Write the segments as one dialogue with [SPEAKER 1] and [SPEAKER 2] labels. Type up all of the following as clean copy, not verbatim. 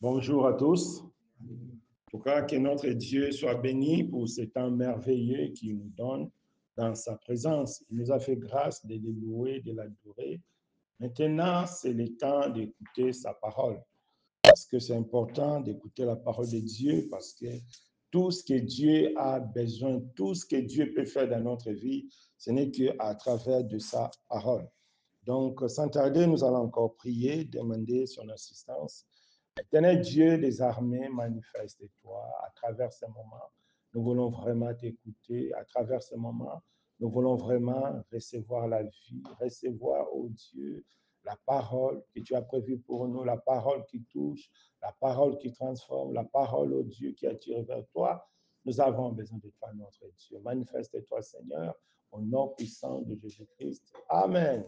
[SPEAKER 1] Bonjour à tous. En tout cas, que notre Dieu soit béni pour ce temps merveilleux qu'il nous donne dans sa présence. Il nous a fait grâce de le louer, de l'adorer. Maintenant, c'est le temps d'écouter sa parole. Parce que c'est important d'écouter la parole de Dieu, parce que tout ce que Dieu a besoin, tout ce que Dieu peut faire dans notre vie, ce n'est qu'à travers de sa parole. Donc, sans tarder, nous allons encore prier, demander son assistance. Éternel Dieu des armées, manifeste-toi à travers ce moment. Nous voulons vraiment t'écouter à travers ce moment. Nous voulons vraiment recevoir la vie, recevoir, oh Dieu, la parole que tu as prévue pour nous, la parole qui touche, la parole qui transforme, la parole, oh Dieu, qui attire vers toi. Nous avons besoin de toi, notre Dieu. Manifeste-toi, Seigneur, au nom puissant de Jésus-Christ. Amen.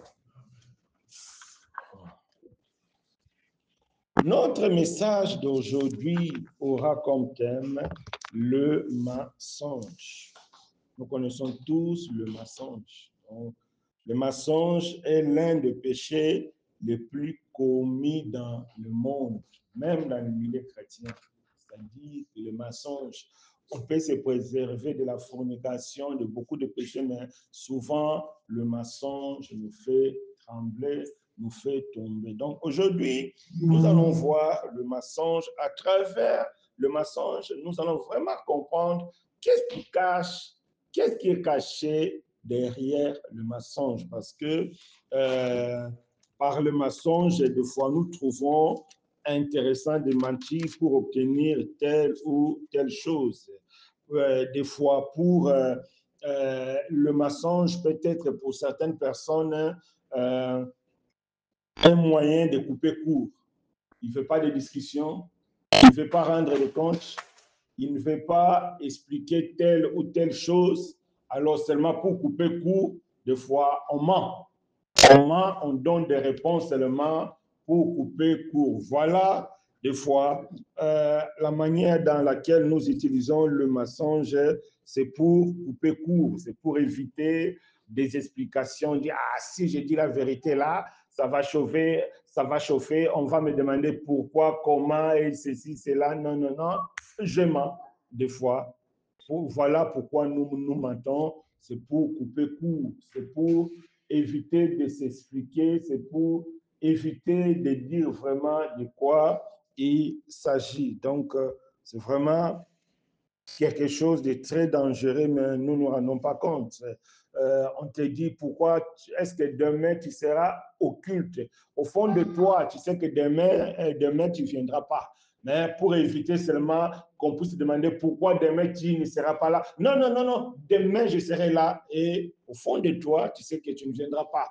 [SPEAKER 1] Notre message d'aujourd'hui aura comme thème le mensonge. Nous connaissons tous le mensonge. Donc, le mensonge est l'un des péchés les plus commis dans le monde, même dans le milieu chrétien. C'est-à-dire que le mensonge, on peut se préserver de la fornication, de beaucoup de péchés, mais souvent le mensonge nous fait trembler, nous fait tomber. Donc aujourd'hui, nous allons voir le mensonge. À travers le mensonge, nous allons vraiment comprendre qu'est-ce qui est caché derrière le mensonge. Parce que par le mensonge, des fois, nous trouvons intéressant de mentir pour obtenir telle ou telle chose. Des fois, pour le mensonge, peut-être pour certaines personnes, un moyen de couper court. Il ne veut pas de discussion, il ne veut pas rendre des comptes, il ne veut pas expliquer telle ou telle chose. Alors seulement pour couper court, des fois, on ment. On ment, on donne des réponses seulement pour couper court. Voilà, des fois, la manière dans laquelle nous utilisons le mensonge, c'est pour couper court, c'est pour éviter des explications, dire, ah, si je dis la vérité là, ça va chauffer, on va me demander pourquoi, comment, et ceci, cela. Non, non, non, je mens des fois. Voilà pourquoi nous mentons, c'est pour couper court, c'est pour éviter de s'expliquer, c'est pour éviter de dire vraiment de quoi il s'agit. Donc, c'est vraiment quelque chose de très dangereux, mais nous ne nous rendons pas compte. On te dit pourquoi est-ce que demain tu seras occulte. Au fond de toi, tu sais que demain tu ne viendras pas. Mais pour éviter seulement qu'on puisse te demander pourquoi demain tu ne seras pas là. Non, non, non, non, demain je serai là. Et au fond de toi, tu sais que tu ne viendras pas.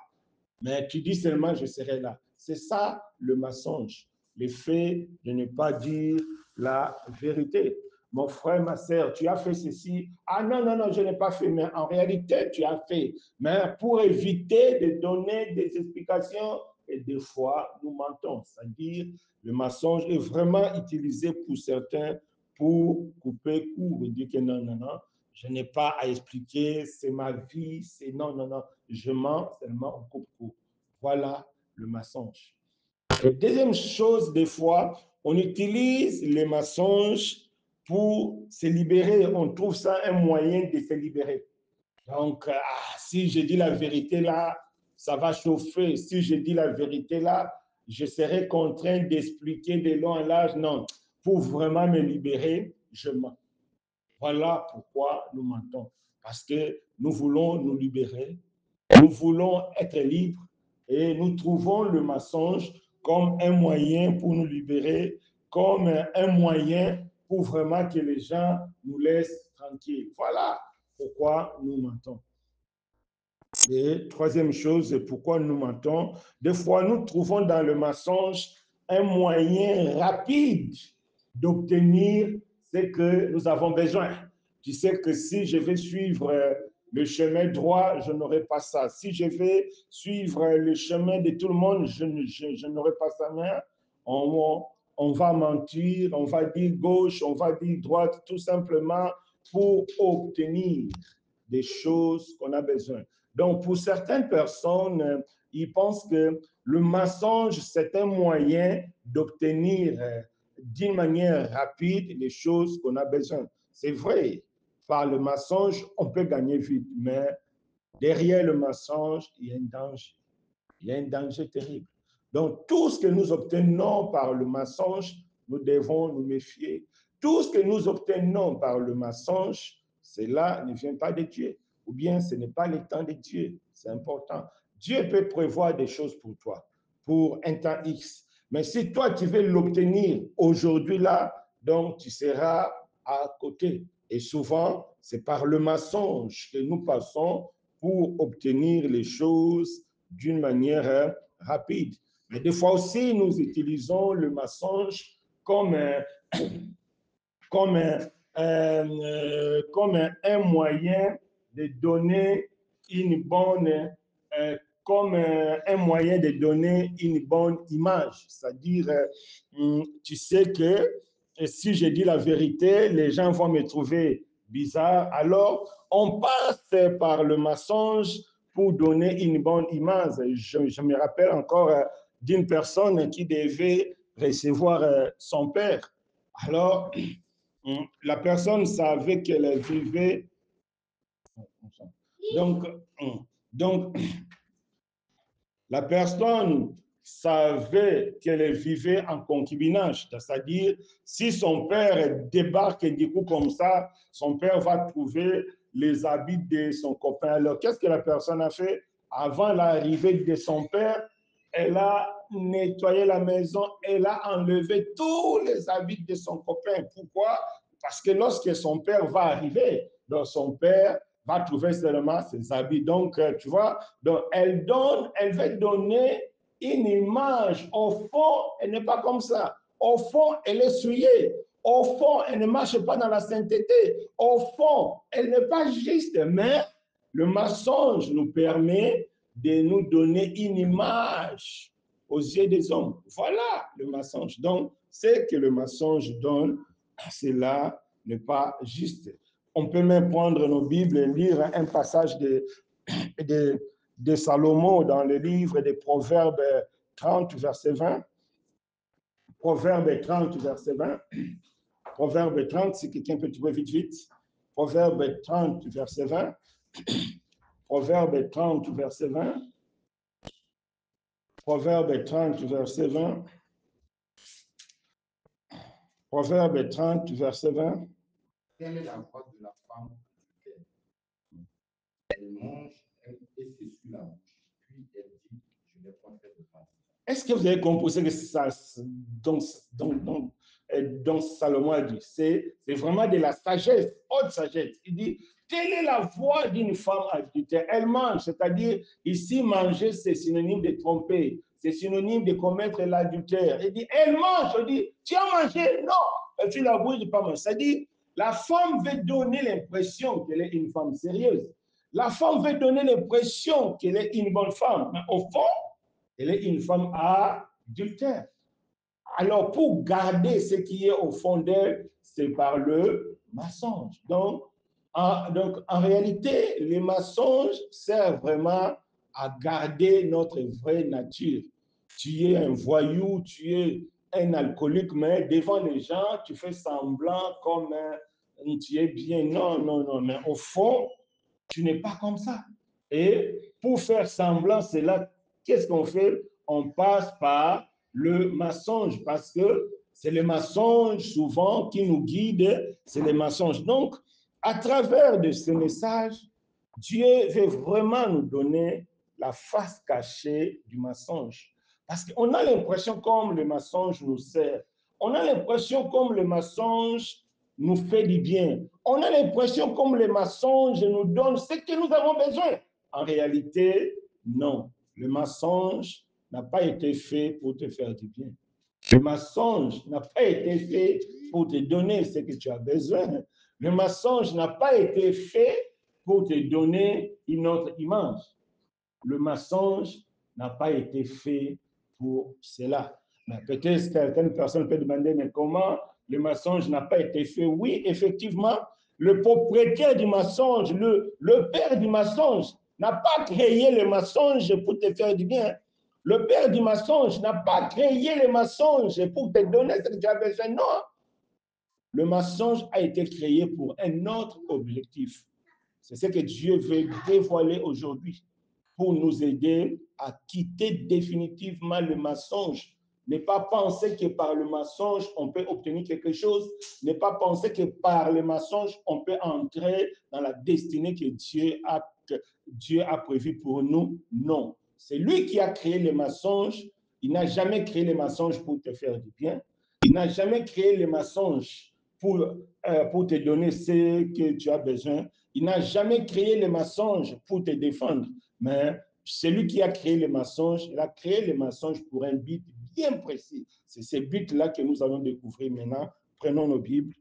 [SPEAKER 1] Mais tu dis seulement je serai là. C'est ça le mensonge, le fait de ne pas dire la vérité. Mon frère, ma soeur, tu as fait ceci. Ah non, non, non, je n'ai pas fait, mais en réalité, tu as fait. Mais pour éviter de donner des explications, et des fois, nous mentons. C'est-à-dire, le mensonge est vraiment utilisé pour certains pour couper court et dire que non, non, non, je n'ai pas à expliquer, c'est ma vie, c'est non, non, non, je mens seulement en coupe court. Voilà le mensonge. Et deuxième chose, des fois, on utilise les mensonges pour se libérer. On trouve ça un moyen de se libérer. Donc, si je dis la vérité là, ça va chauffer. Si je dis la vérité là, je serai contraint d'expliquer de long en large. Non, pour vraiment me libérer, je mens. Voilà pourquoi nous mentons. Parce que nous voulons nous libérer, nous voulons être libres et nous trouvons le mensonge comme un moyen pour nous libérer, comme un moyen pour vraiment que les gens nous laissent tranquilles. Voilà pourquoi nous mentons. Et troisième chose, pourquoi nous mentons. Des fois, nous trouvons dans le mensonge un moyen rapide d'obtenir ce que nous avons besoin. Tu sais que si je vais suivre le chemin droit, je n'aurai pas ça. Si je vais suivre le chemin de tout le monde, je n'aurai pas ça. Mais on va mentir, on va dire gauche, on va dire droite, tout simplement pour obtenir des choses qu'on a besoin. Donc, pour certaines personnes, ils pensent que le mensonge, c'est un moyen d'obtenir d'une manière rapide les choses qu'on a besoin. C'est vrai, par le mensonge, on peut gagner vite, mais derrière le mensonge, il y a un danger. Il y a un danger terrible. Donc, tout ce que nous obtenons par le mensonge, nous devons nous méfier. Tout ce que nous obtenons par le mensonge, cela ne vient pas de Dieu. Ou bien ce n'est pas le temps de Dieu. C'est important. Dieu peut prévoir des choses pour toi, pour un temps X. Mais si toi, tu veux l'obtenir aujourd'hui là, donc tu seras à côté. Et souvent, c'est par le mensonge que nous passons pour obtenir les choses d'une manière rapide. Mais des fois aussi, nous utilisons le mensonge comme un moyen de donner une bonne, comme un moyen de donner une bonne image. C'est-à-dire, tu sais que si je dis la vérité, les gens vont me trouver bizarre. Alors, on passe par le mensonge pour donner une bonne image. Je me rappelle encore d'une personne qui devait recevoir son père. Alors, la personne savait qu'elle vivait. Donc, la personne savait qu'elle vivait en concubinage, c'est-à-dire si son père débarque et du coup comme ça, son père va trouver les habits de son copain. Alors, qu'est-ce que la personne a fait? Avant l'arrivée de son père, elle a nettoyé la maison, elle a enlevé tous les habits de son copain. Pourquoi? Parce que lorsque son père va arriver, donc son père va trouver seulement ses habits. Donc, tu vois, donc elle veut donner une image. Au fond, elle n'est pas comme ça. Au fond, elle est souillée. Au fond, elle ne marche pas dans la sainteté. Au fond, elle n'est pas juste. Mais le mensonge nous permet de nous donner une image aux yeux des hommes. Voilà le mensonge. Donc, ce que le mensonge donne, cela n'est pas juste. On peut même prendre nos Bibles et lire un passage de Salomon dans le livre des Proverbes 30, verset 20. Proverbes 30, verset 20. Proverbes 30, si quelqu'un peut trouver vite. Proverbes 30, verset 20. Proverbes 30, verset 20. Proverbes 30, verset 20. Proverbes 30, verset 20.
[SPEAKER 2] Quelle est la voix de la femme adultère? Elle mange et s'essuie la bouche, puis elle dit, je n'ai pas fait de mal.
[SPEAKER 1] Est-ce que vous avez compris que ça, dont Salomon a dit? C'est vraiment de la sagesse, haute sagesse. Il dit, quelle est la voix d'une femme adultère? Elle mange, c'est-à-dire, ici, manger, c'est synonyme de tromper, c'est synonyme de commettre l'adultère. Il dit, elle mange, on dit, tu as mangé? Non, tu l'as bouche, pas manger. C'est-à-dire, la femme veut donner l'impression qu'elle est une femme sérieuse. La femme veut donner l'impression qu'elle est une bonne femme. Mais au fond, elle est une femme adultère. Alors, pour garder ce qui est au fond d'elle, c'est par le mensonge. Donc, en réalité, les mensonges servent vraiment à garder notre vraie nature. Tu es un voyou, tu es un alcoolique, mais devant les gens, tu fais semblant comme tu es bien. Non, non, non, mais au fond, tu n'es pas comme ça. Et pour faire semblant, c'est là, qu'est-ce qu'on fait? On passe par le mensonge, parce que c'est le mensonge souvent qui nous guide, c'est le mensonge. Donc, à travers de ce message, Dieu veut vraiment nous donner la face cachée du mensonge. Parce qu'on a l'impression comme le mensonge nous sert. On a l'impression comme le mensonge nous fait du bien. On a l'impression comme le mensonge nous donne ce que nous avons besoin. En réalité, non. Le mensonge n'a pas été fait pour te faire du bien. Le mensonge n'a pas été fait pour te donner ce que tu as besoin. Le mensonge n'a pas été fait pour te donner une autre image. Le mensonge n'a pas été fait pour cela. Mais peut-être certaines personnes peuvent demander, mais comment le mensonge n'a pas été fait? Oui, effectivement, le propriétaire du mensonge, le père du mensonge, n'a pas créé le mensonge pour te faire du bien. Le père du mensonge n'a pas créé les mensonges pour te donner ce que tu as besoin. Non. Le mensonge a été créé pour un autre objectif. C'est ce que Dieu veut dévoiler aujourd'hui pour nous aider à quitter définitivement le mensonge. Ne pas penser que par le mensonge, on peut obtenir quelque chose. Ne pas penser que par le mensonge, on peut entrer dans la destinée que Dieu a prévue pour nous. Non. C'est lui qui a créé les mensonges. Il n'a jamais créé les mensonges pour te faire du bien. Il n'a jamais créé les mensonges pour te donner ce que tu as besoin. Il n'a jamais créé les mensonges pour te défendre. Mais celui qui a créé les mensonges, il a créé les mensonges pour un but bien précis. C'est ce but-là que nous allons découvrir maintenant. Prenons nos Bibles.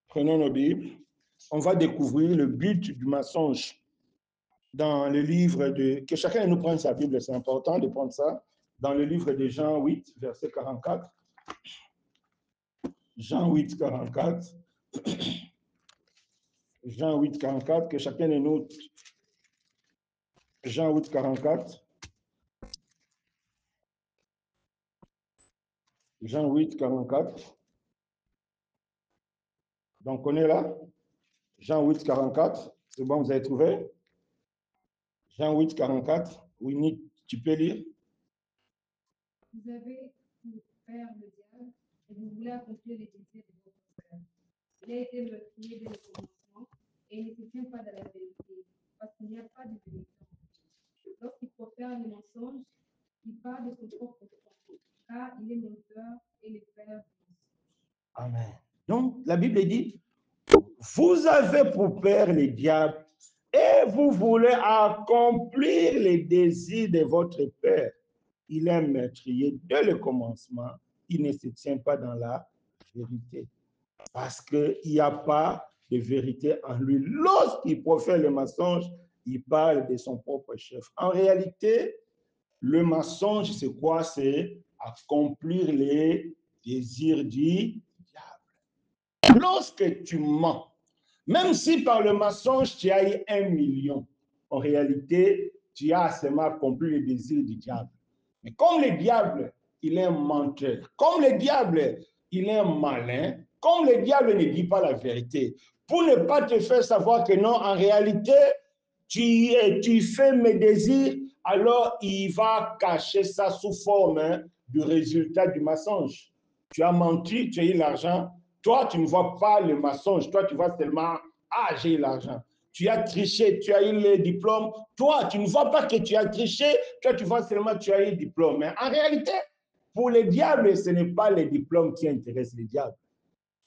[SPEAKER 1] Prenons nos Bibles. On va découvrir le but du mensonge dans le livre de... Que chacun de nous prenne sa Bible, c'est important de prendre ça. Dans le livre de Jean 8, verset 44. Jean 8, 44. Jean 8, 44, que chacun de nous... Jean 8, 44. Jean 8, 44. Donc, on est là. Jean 8, 44. C'est bon, vous avez trouvé? Jean 8, 44. Oui, tu peux lire?
[SPEAKER 3] Vous avez pour père le diable et vous voulez accomplir les désirs de votre père. Il a été meurtrier dès le commencement et il ne se tient pas dans la vérité parce qu'il n'y a pas de vérité. Lorsqu'il profère les mensonges, il parle de son propre sang, car il est menteur et le père du mensonge.
[SPEAKER 1] Amen. Donc, la Bible dit, vous avez pour père le diable et vous voulez accomplir les désirs de votre père. Il est meurtrier dès le commencement. Il ne se tient pas dans la vérité. Parce qu'il n'y a pas de vérité en lui. Lorsqu'il profère le mensonge, il parle de son propre chef. En réalité, le mensonge, c'est quoi? C'est accomplir les désirs du diable. Lorsque tu mens, même si par le mensonge, tu as eu 1 million, en réalité, tu as seulement accompli les désirs du diable. Mais comme le diable, il est un menteur, comme le diable, il est un malin, comme le diable ne dit pas la vérité, pour ne pas te faire savoir que non, en réalité, tu fais mes désirs, alors il va cacher ça sous forme du résultat du mensonge. Tu as menti, tu as eu l'argent. Toi, tu ne vois pas le mensonge. Toi, tu vois seulement, ah, j'ai eu l'argent. Tu as triché, tu as eu le diplôme. Toi, tu ne vois pas que tu as triché. Toi, tu vois seulement que tu as eu le diplôme. Mais en réalité, pour les diables, ce n'est pas les diplômes qui intéressent les diables.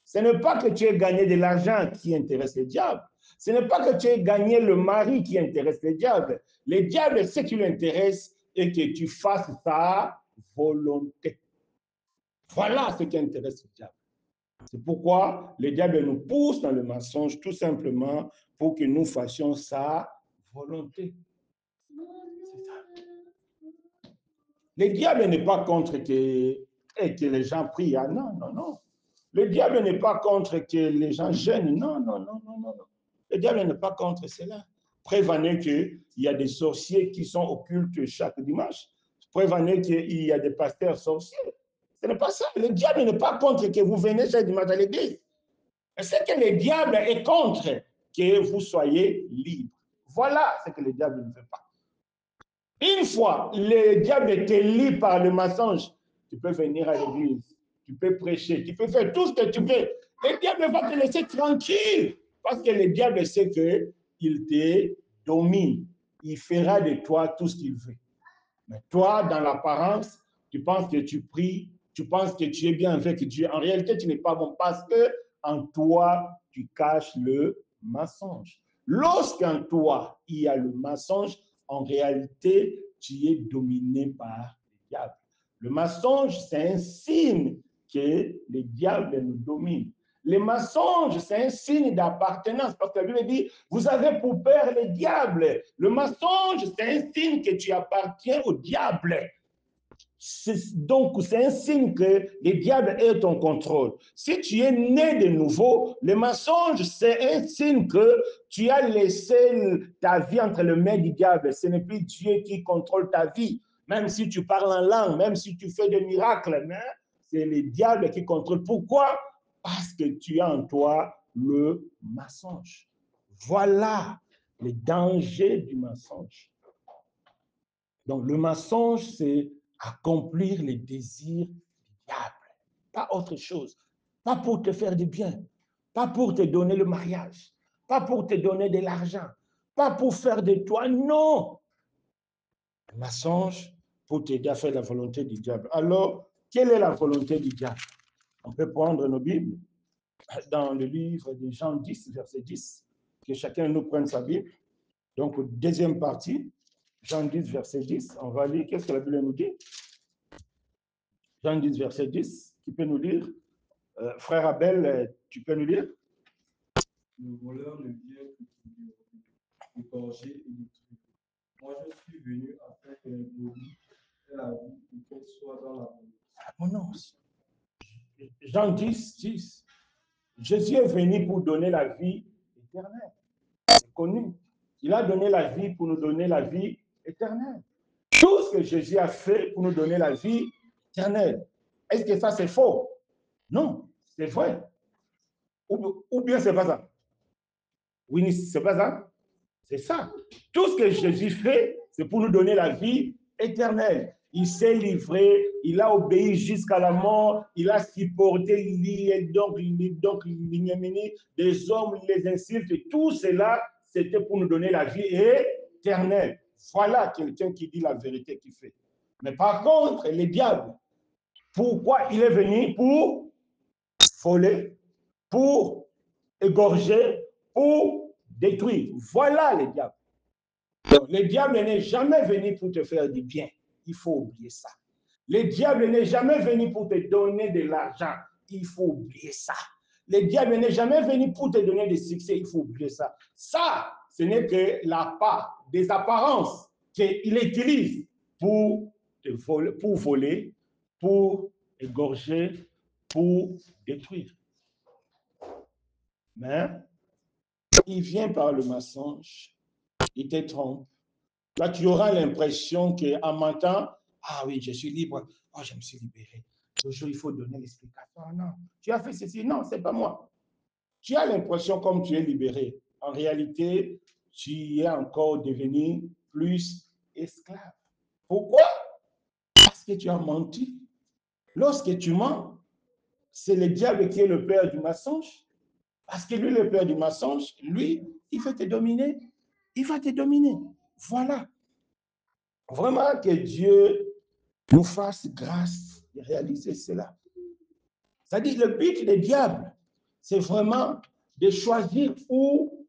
[SPEAKER 1] Ce n'est pas que tu aies gagné de l'argent qui intéresse les diables. Ce n'est pas que tu aies gagné le mari qui intéresse les diables. Les diables, ce qui l'intéresse est que tu fasses sa volonté. Voilà ce qui intéresse le diable. C'est pourquoi le diable nous pousse dans le mensonge, tout simplement pour que nous fassions sa volonté. C'est ça. Le diable n'est pas contre que les gens prient. Ah non, non, non. Le diable n'est pas contre que les gens jeûnent. Non, non, non, non, non. Le diable n'est pas contre cela. Preuve en est qu'il y a des sorciers qui sont occultes chaque dimanche. Preuve en est qu'il y a des pasteurs sorciers. Ce n'est pas ça. Le diable n'est pas contre que vous venez chaque dimanche à l'église. C'est que le diable est contre que vous soyez libre. Voilà ce que le diable ne veut pas. Une fois le diable te lie par le mensonge, tu peux venir à l'église, tu peux prêcher, tu peux faire tout ce que tu veux. Le diable va te laisser tranquille parce que le diable sait qu'il te domine. Il fera de toi tout ce qu'il veut. Mais toi, dans l'apparence, tu penses que tu pries, tu penses que tu es bien avec Dieu. En réalité, tu n'es pas bon parce que en toi, tu caches le mensonge. Lorsqu'en toi, il y a le mensonge, en réalité, tu es dominé par le diable. Le mensonge, c'est un signe que le diable nous domine. Le mensonge, c'est un signe d'appartenance parce que la Bible dit, vous avez pour père le diable. Le mensonge, c'est un signe que tu appartiens au diable. Donc, c'est un signe que le diable est ton contrôle. Si tu es né de nouveau, le mensonge, c'est un signe que tu as laissé ta vie entre les mains du diable. Ce n'est plus Dieu qui contrôle ta vie. Même si tu parles en langue, même si tu fais des miracles, mais c'est le diable qui contrôle. Pourquoi? Parce que tu as en toi le mensonge. Voilà le danger du mensonge. Donc, le mensonge, c'est accomplir les désirs du diable. Pas autre chose. Pas pour te faire du bien. Pas pour te donner le mariage. Pas pour te donner de l'argent. Pas pour faire de toi. Non. Le mensonge pour t'aider à faire la volonté du diable. Alors, quelle est la volonté du diable? On peut prendre nos Bibles dans le livre de Jean 10, verset 10. Que chacun nous prenne sa Bible. Donc, deuxième partie. Jean 10, verset 10, on va lire. Qu'est-ce que la Bible nous dit? Jean 10, verset 10, qui peut nous lire? Frère Abel, tu peux nous lire?
[SPEAKER 4] Le voleur ne vient que pour égorger et détruire. Moi, je suis venu afin que les brebis aient la vie et qu'elles soient dans la vie.
[SPEAKER 1] Oh non. Jean 10, 10. Jésus est venu pour donner la vie éternelle. C'est connu. Il a donné la vie pour nous donner la vie éternelle. Tout ce que Jésus a fait pour nous donner la vie éternelle. Est-ce que ça c'est faux? Non, c'est vrai. Ou bien c'est pas ça? Oui, c'est pas ça? C'est ça. Tout ce que Jésus fait, c'est pour nous donner la vie éternelle. Il s'est livré, il a obéi jusqu'à la mort, il a supporté l'ignominie des hommes, les insultes, et tout cela, c'était pour nous donner la vie éternelle. Voilà quelqu'un qui dit la vérité qu'il fait. Mais par contre, le diable, pourquoi il est venu? Pour voler, pour égorger, pour détruire. Voilà le diable. Donc, le diable n'est jamais venu pour te faire du bien. Il faut oublier ça. Le diable n'est jamais venu pour te donner de l'argent. Il faut oublier ça. Le diable n'est jamais venu pour te donner des succès. Il faut oublier ça. Ça, ce n'est que la part des apparences qu'il utilise pour voler, pour égorger, pour détruire. Mais il vient par le mensonge. Il te trompe. Là, tu auras l'impression qu'en mentant, ah oui, je suis libre, oh, je me suis libéré. Toujours, il faut donner l'explication. Ah non, tu as fait ceci. Non, ce n'est pas moi. Tu as l'impression comme tu es libéré. En réalité, tu es encore devenu plus esclave. Pourquoi? Parce que tu as menti. Lorsque tu mens, c'est le diable qui est le père du mensonge. Parce que lui, le père du mensonge, lui, il veut te dominer. Il va te dominer. Voilà. Vraiment que Dieu nous fasse grâce de réaliser cela. C'est-à-dire, le but du diable, c'est vraiment de choisir où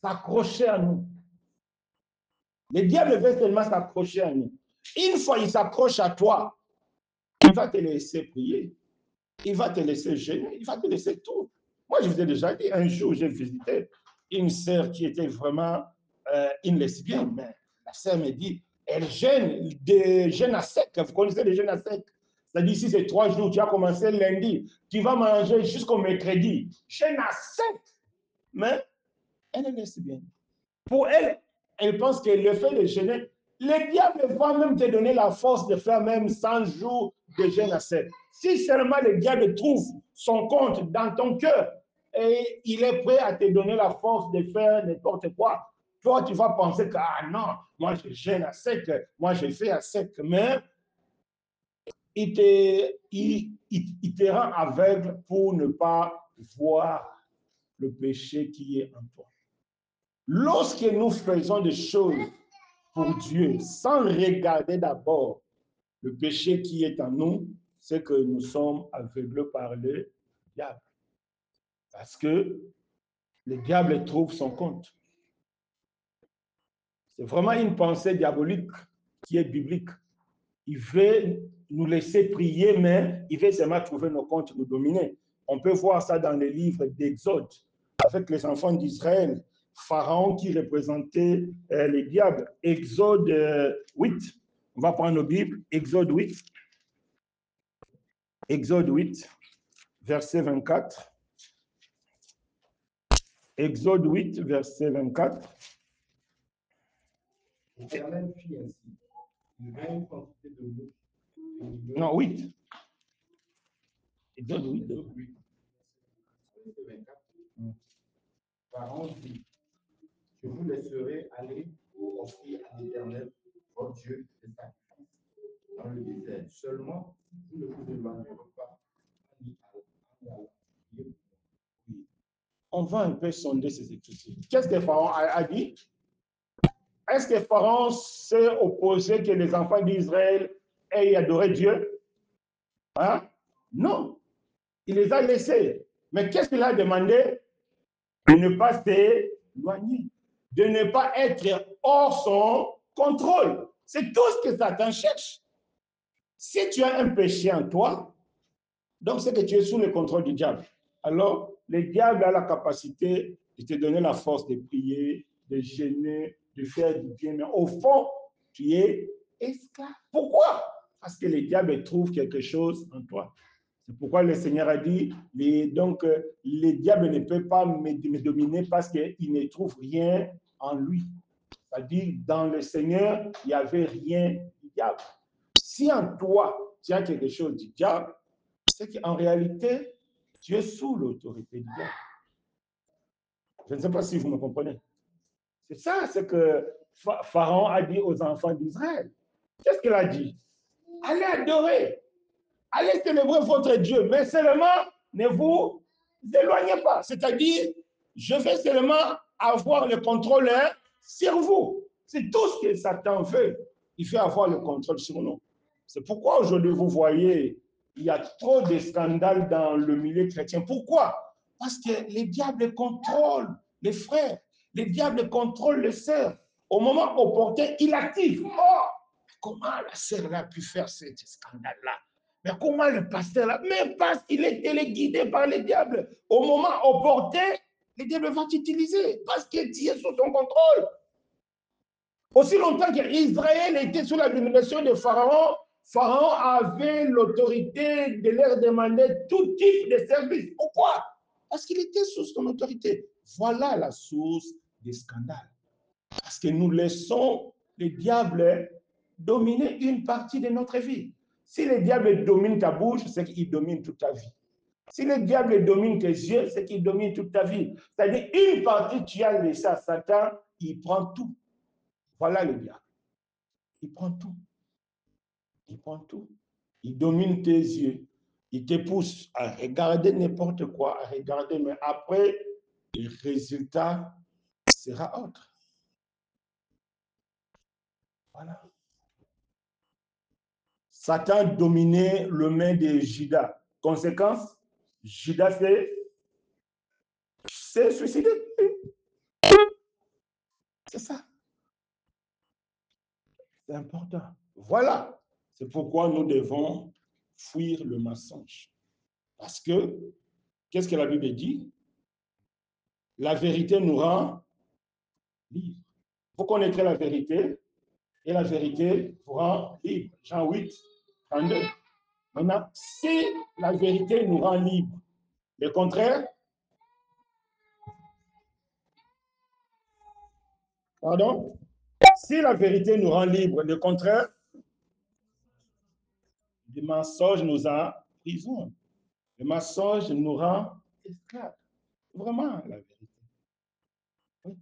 [SPEAKER 1] s'accrocher à nous. Le diable veut seulement s'accrocher à nous. Une fois il s'accroche à toi, il va te laisser prier, il va te laisser jeûner, il va te laisser tout. Moi, je vous ai déjà dit, un jour, j'ai visité une sœur qui était vraiment une lesbienne, mais la sœur me dit, elle jeûne, des jeûnes à sec. Vous connaissez les jeûnes à sec? C'est-à-dire, si c'est 3 jours, tu as commencé lundi, tu vas manger jusqu'au mercredi. Jeûne à sec. Mais elle est lesbienne. Pour elle, elle pense que le fait de jeûner, le diable va même te donner la force de faire même 100 jours de jeûne à sec. Si seulement le diable trouve son compte dans ton cœur et il est prêt à te donner la force de faire n'importe quoi, toi, tu vas penser que, ah non, moi je jeûne à sec, moi je fais à sec, mais il te rend aveugle pour ne pas voir le péché qui est en toi. Lorsque nous faisons des choses pour Dieu sans regarder d'abord le péché qui est en nous, c'est que nous sommes aveuglés par le diable. Parce que le diable trouve son compte. C'est vraiment une pensée diabolique qui est biblique. Il veut nous laisser prier, mais il veut seulement trouver nos comptes, nous dominer. On peut voir ça dans les livres d'Exode, avec les enfants d'Israël, Pharaon qui représentait les diables. Exode 8, on va prendre nos Bibles, Exode 8. Exode 8, verset 24. Exode 8, verset 24.
[SPEAKER 2] L'Éternel fit ainsi. Il vint une quantité de mouches.
[SPEAKER 1] Non, 8. Exode 8.
[SPEAKER 2] Exode 8, verset 24. Pharaon dit, je vous laisserai aller pour offrir à l'Éternel, votre Dieu, des sacrifices dans le désert. Seulement, vous ne vous éloignerez pas ni à la.
[SPEAKER 1] On va un peu sonder ces écritures. Qu'est-ce que Pharaon a dit? Est-ce que Pharaon s'est opposé que les enfants d'Israël aient adoré Dieu? Hein? Non. Il les a laissés. Mais qu'est-ce qu'il a demandé? De ne pas s'éloigner, de ne pas être hors son contrôle. C'est tout ce que Satan cherche. Si tu as un péché en toi, donc c'est que tu es sous le contrôle du diable. Alors, le diable a la capacité de te donner la force de prier, de jeûner, de faire du bien. Mais au fond, tu es esclave. Pourquoi? Parce que le diable trouve quelque chose en toi. C'est pourquoi le Seigneur a dit, le diable ne peut pas me dominer parce qu'il ne trouve rien en lui. C'est-à-dire, dans le Seigneur, il n'y avait rien du diable. Si en toi, tu as quelque chose du diable, c'est qu'en réalité, tu es sous l'autorité du diable. Je ne sais pas si vous me comprenez. C'est ça, ce que Pharaon a dit aux enfants d'Israël. Qu'est-ce qu'il a dit? Allez adorer. Allez célébrer votre Dieu, mais seulement ne vous éloignez pas. C'est-à-dire, je vais seulement avoir le contrôle sur vous. C'est tout ce que Satan veut. Il fait avoir le contrôle sur nous. C'est pourquoi aujourd'hui, vous voyez, il y a trop de scandales dans le milieu chrétien. Pourquoi? Parce que les diables contrôlent les frères. Les diables contrôlent les sœurs. Au moment opportun, il active. Oh, comment la sœur a pu faire ce scandale-là? Mais comment le pasteur là? Mais parce qu'il est téléguidé par les diables. Au moment opportun, les diables vont t'utiliser parce que tu es sous son contrôle. Aussi longtemps qu'Israël était sous la domination de Pharaon, Pharaon avait l'autorité de leur demander tout type de service. Pourquoi? Parce qu'il était sous son autorité. Voilà la source des scandales. Parce que nous laissons les diables dominer une partie de notre vie. Si le diable domine ta bouche, c'est qu'il domine toute ta vie. Si le diable domine tes yeux, c'est qu'il domine toute ta vie. C'est-à-dire, une partie, tu as laissé à Satan, il prend tout. Voilà le diable. Il prend tout. Il prend tout. Il domine tes yeux. Il te pousse à regarder n'importe quoi, à regarder, mais après, le résultat sera autre. Voilà. Satan dominait le main de Judas. Conséquence, Judas s'est suicidé. C'est ça. C'est important. Voilà. C'est pourquoi nous devons fuir le mensonge. Parce que, qu'est-ce que la Bible dit? La vérité nous rend libres. Vous connaîtrez la vérité et la vérité vous rend libre. Jean 8, 32. Maintenant, si la vérité nous rend libres, le contraire, pardon, si la vérité nous rend libres, le contraire, le mensonge nous emprisonne. Le mensonge nous rend esclaves. Vraiment, la vérité. Oui.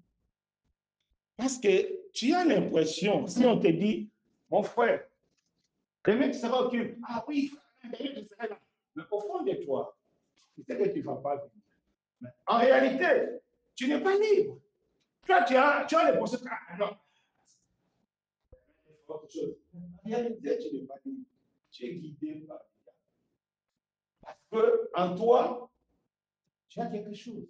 [SPEAKER 1] Parce que tu as l'impression, si on te dit, mon frère, le mec sera occupé. Ah oui, tu seras là. Mais au fond de toi, tu sais que tu ne vas pas venir. Mais en réalité, tu n'es pas libre. Toi, tu as l'impression que, ah non. En réalité, tu n'es pas libre. Tu es guidé par le diable. Parce qu'en toi, tu as quelque chose.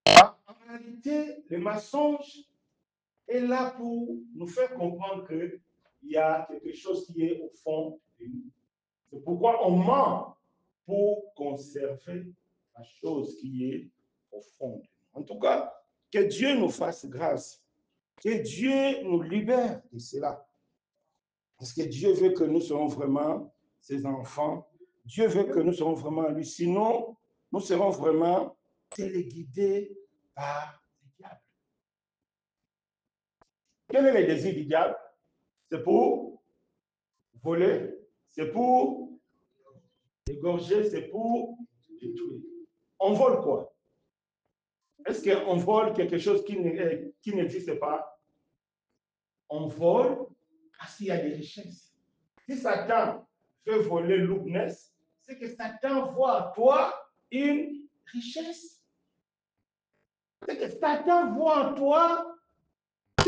[SPEAKER 1] En réalité, le mensonge est là pour nous faire comprendre qu'il y a quelque chose qui est au fond de nous. C'est pourquoi on ment pour conserver la chose qui est au fond de nous. En tout cas, que Dieu nous fasse grâce. Que Dieu nous libère de cela. Parce que Dieu veut que nous soyons vraiment ses enfants Dieu veut que nous serons vraiment à lui. Sinon, nous serons vraiment téléguidés par le diable. Quel est le désir du diable? C'est pour voler, c'est pour égorger, c'est pour détruire. On vole quoi? Est-ce qu'on vole quelque chose qui n'existe pas? On vole parce qu'il y a des richesses. Si Satan veut voler l'oubness, c'est que Satan voit en toi une richesse. C'est que Satan voit en toi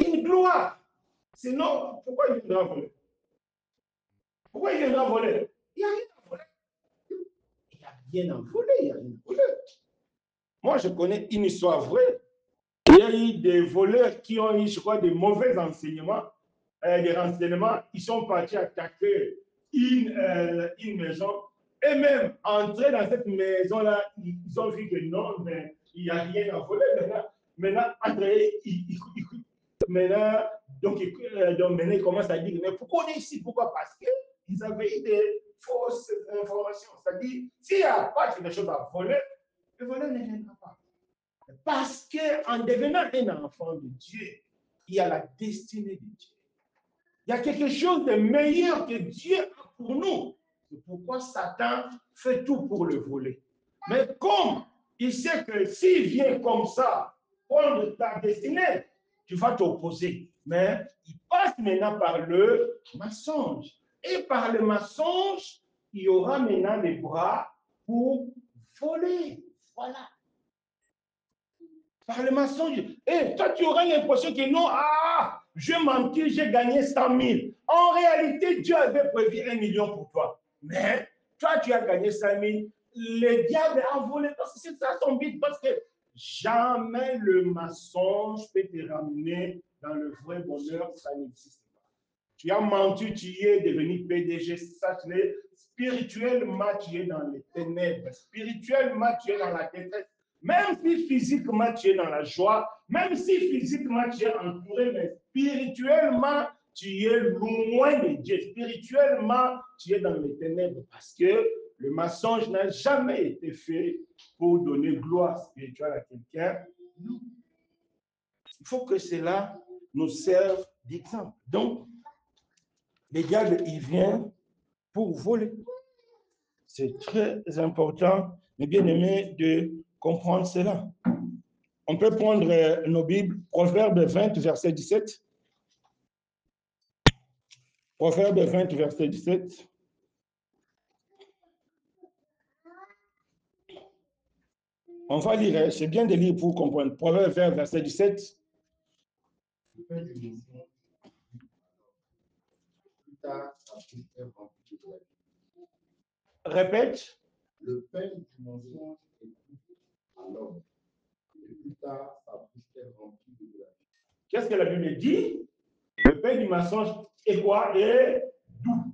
[SPEAKER 1] une gloire. Sinon, pourquoi il viendra voler? Pourquoi il viendra voler? Il n'y a rien à voler. Il n'y a rien à voler, il n'y a rien à voler. Moi, je connais une histoire vraie. Il y a eu des voleurs qui ont eu, je crois, des mauvais enseignements, des renseignements. Ils sont partis attaquer une maison. Et même entrer dans cette maison-là, ils ont vu que non, mais il n'y a rien à voler. Maintenant donc, maintenant, ils commencent à dire, mais pourquoi on est ici? Pourquoi? Parce qu'ils avaient eu des fausses informations. C'est-à-dire, s'il n'y a pas quelque chose à voler, le voleur ne viendra pas. Parce qu'en devenant un enfant de Dieu, il y a la destinée de Dieu. Il y a quelque chose de meilleur que Dieu a pour nous. C'est pourquoi Satan fait tout pour le voler. Mais comme il sait que s'il vient comme ça, prendre ta destinée, tu vas t'opposer. Mais il passe maintenant par le mensonge. Et par le mensonge, il y aura maintenant les bras pour voler. Voilà. Par le mensonge. Et toi, tu auras l'impression que non, je mentis, j'ai gagné 100 000. En réalité, Dieu avait prévu 1 million pour toi. Mais toi, tu as gagné 5 000. Le diable a volé. C'est ça son but. Parce que jamais le mensonge peut te ramener dans le vrai bonheur. Ça n'existe pas. Tu as menti, tu es devenu PDG. Sache-le. Spirituellement, tu es dans les ténèbres. Spirituellement, tu es dans la détresse. Même si physiquement tu es dans la joie, même si physiquement tu es entouré, mais spirituellement tu es loin de Dieu. Spirituellement tu es dans les ténèbres parce que le mensonge n'a jamais été fait pour donner gloire spirituelle à quelqu'un. Non. Il faut que cela nous serve d'exemple. Donc, le diable, il vient pour voler. C'est très important, mes bien-aimés, de comprendre cela. On peut prendre nos Bibles, Proverbe 20, verset 17. Proverbe 20, verset 17. On va lire, c'est bien de lire pour comprendre. Proverbe 20, verset 17.
[SPEAKER 2] Le pain du mensonge, plus tard, sa bouche est remplie de la vie.
[SPEAKER 1] Répète.
[SPEAKER 2] Le pain du mensonge est tout à l'homme, et plus tard, sa bouche est remplie de la vie.
[SPEAKER 1] Qu'est-ce que la Bible dit? Le pain du mensonge est quoi? Est doux.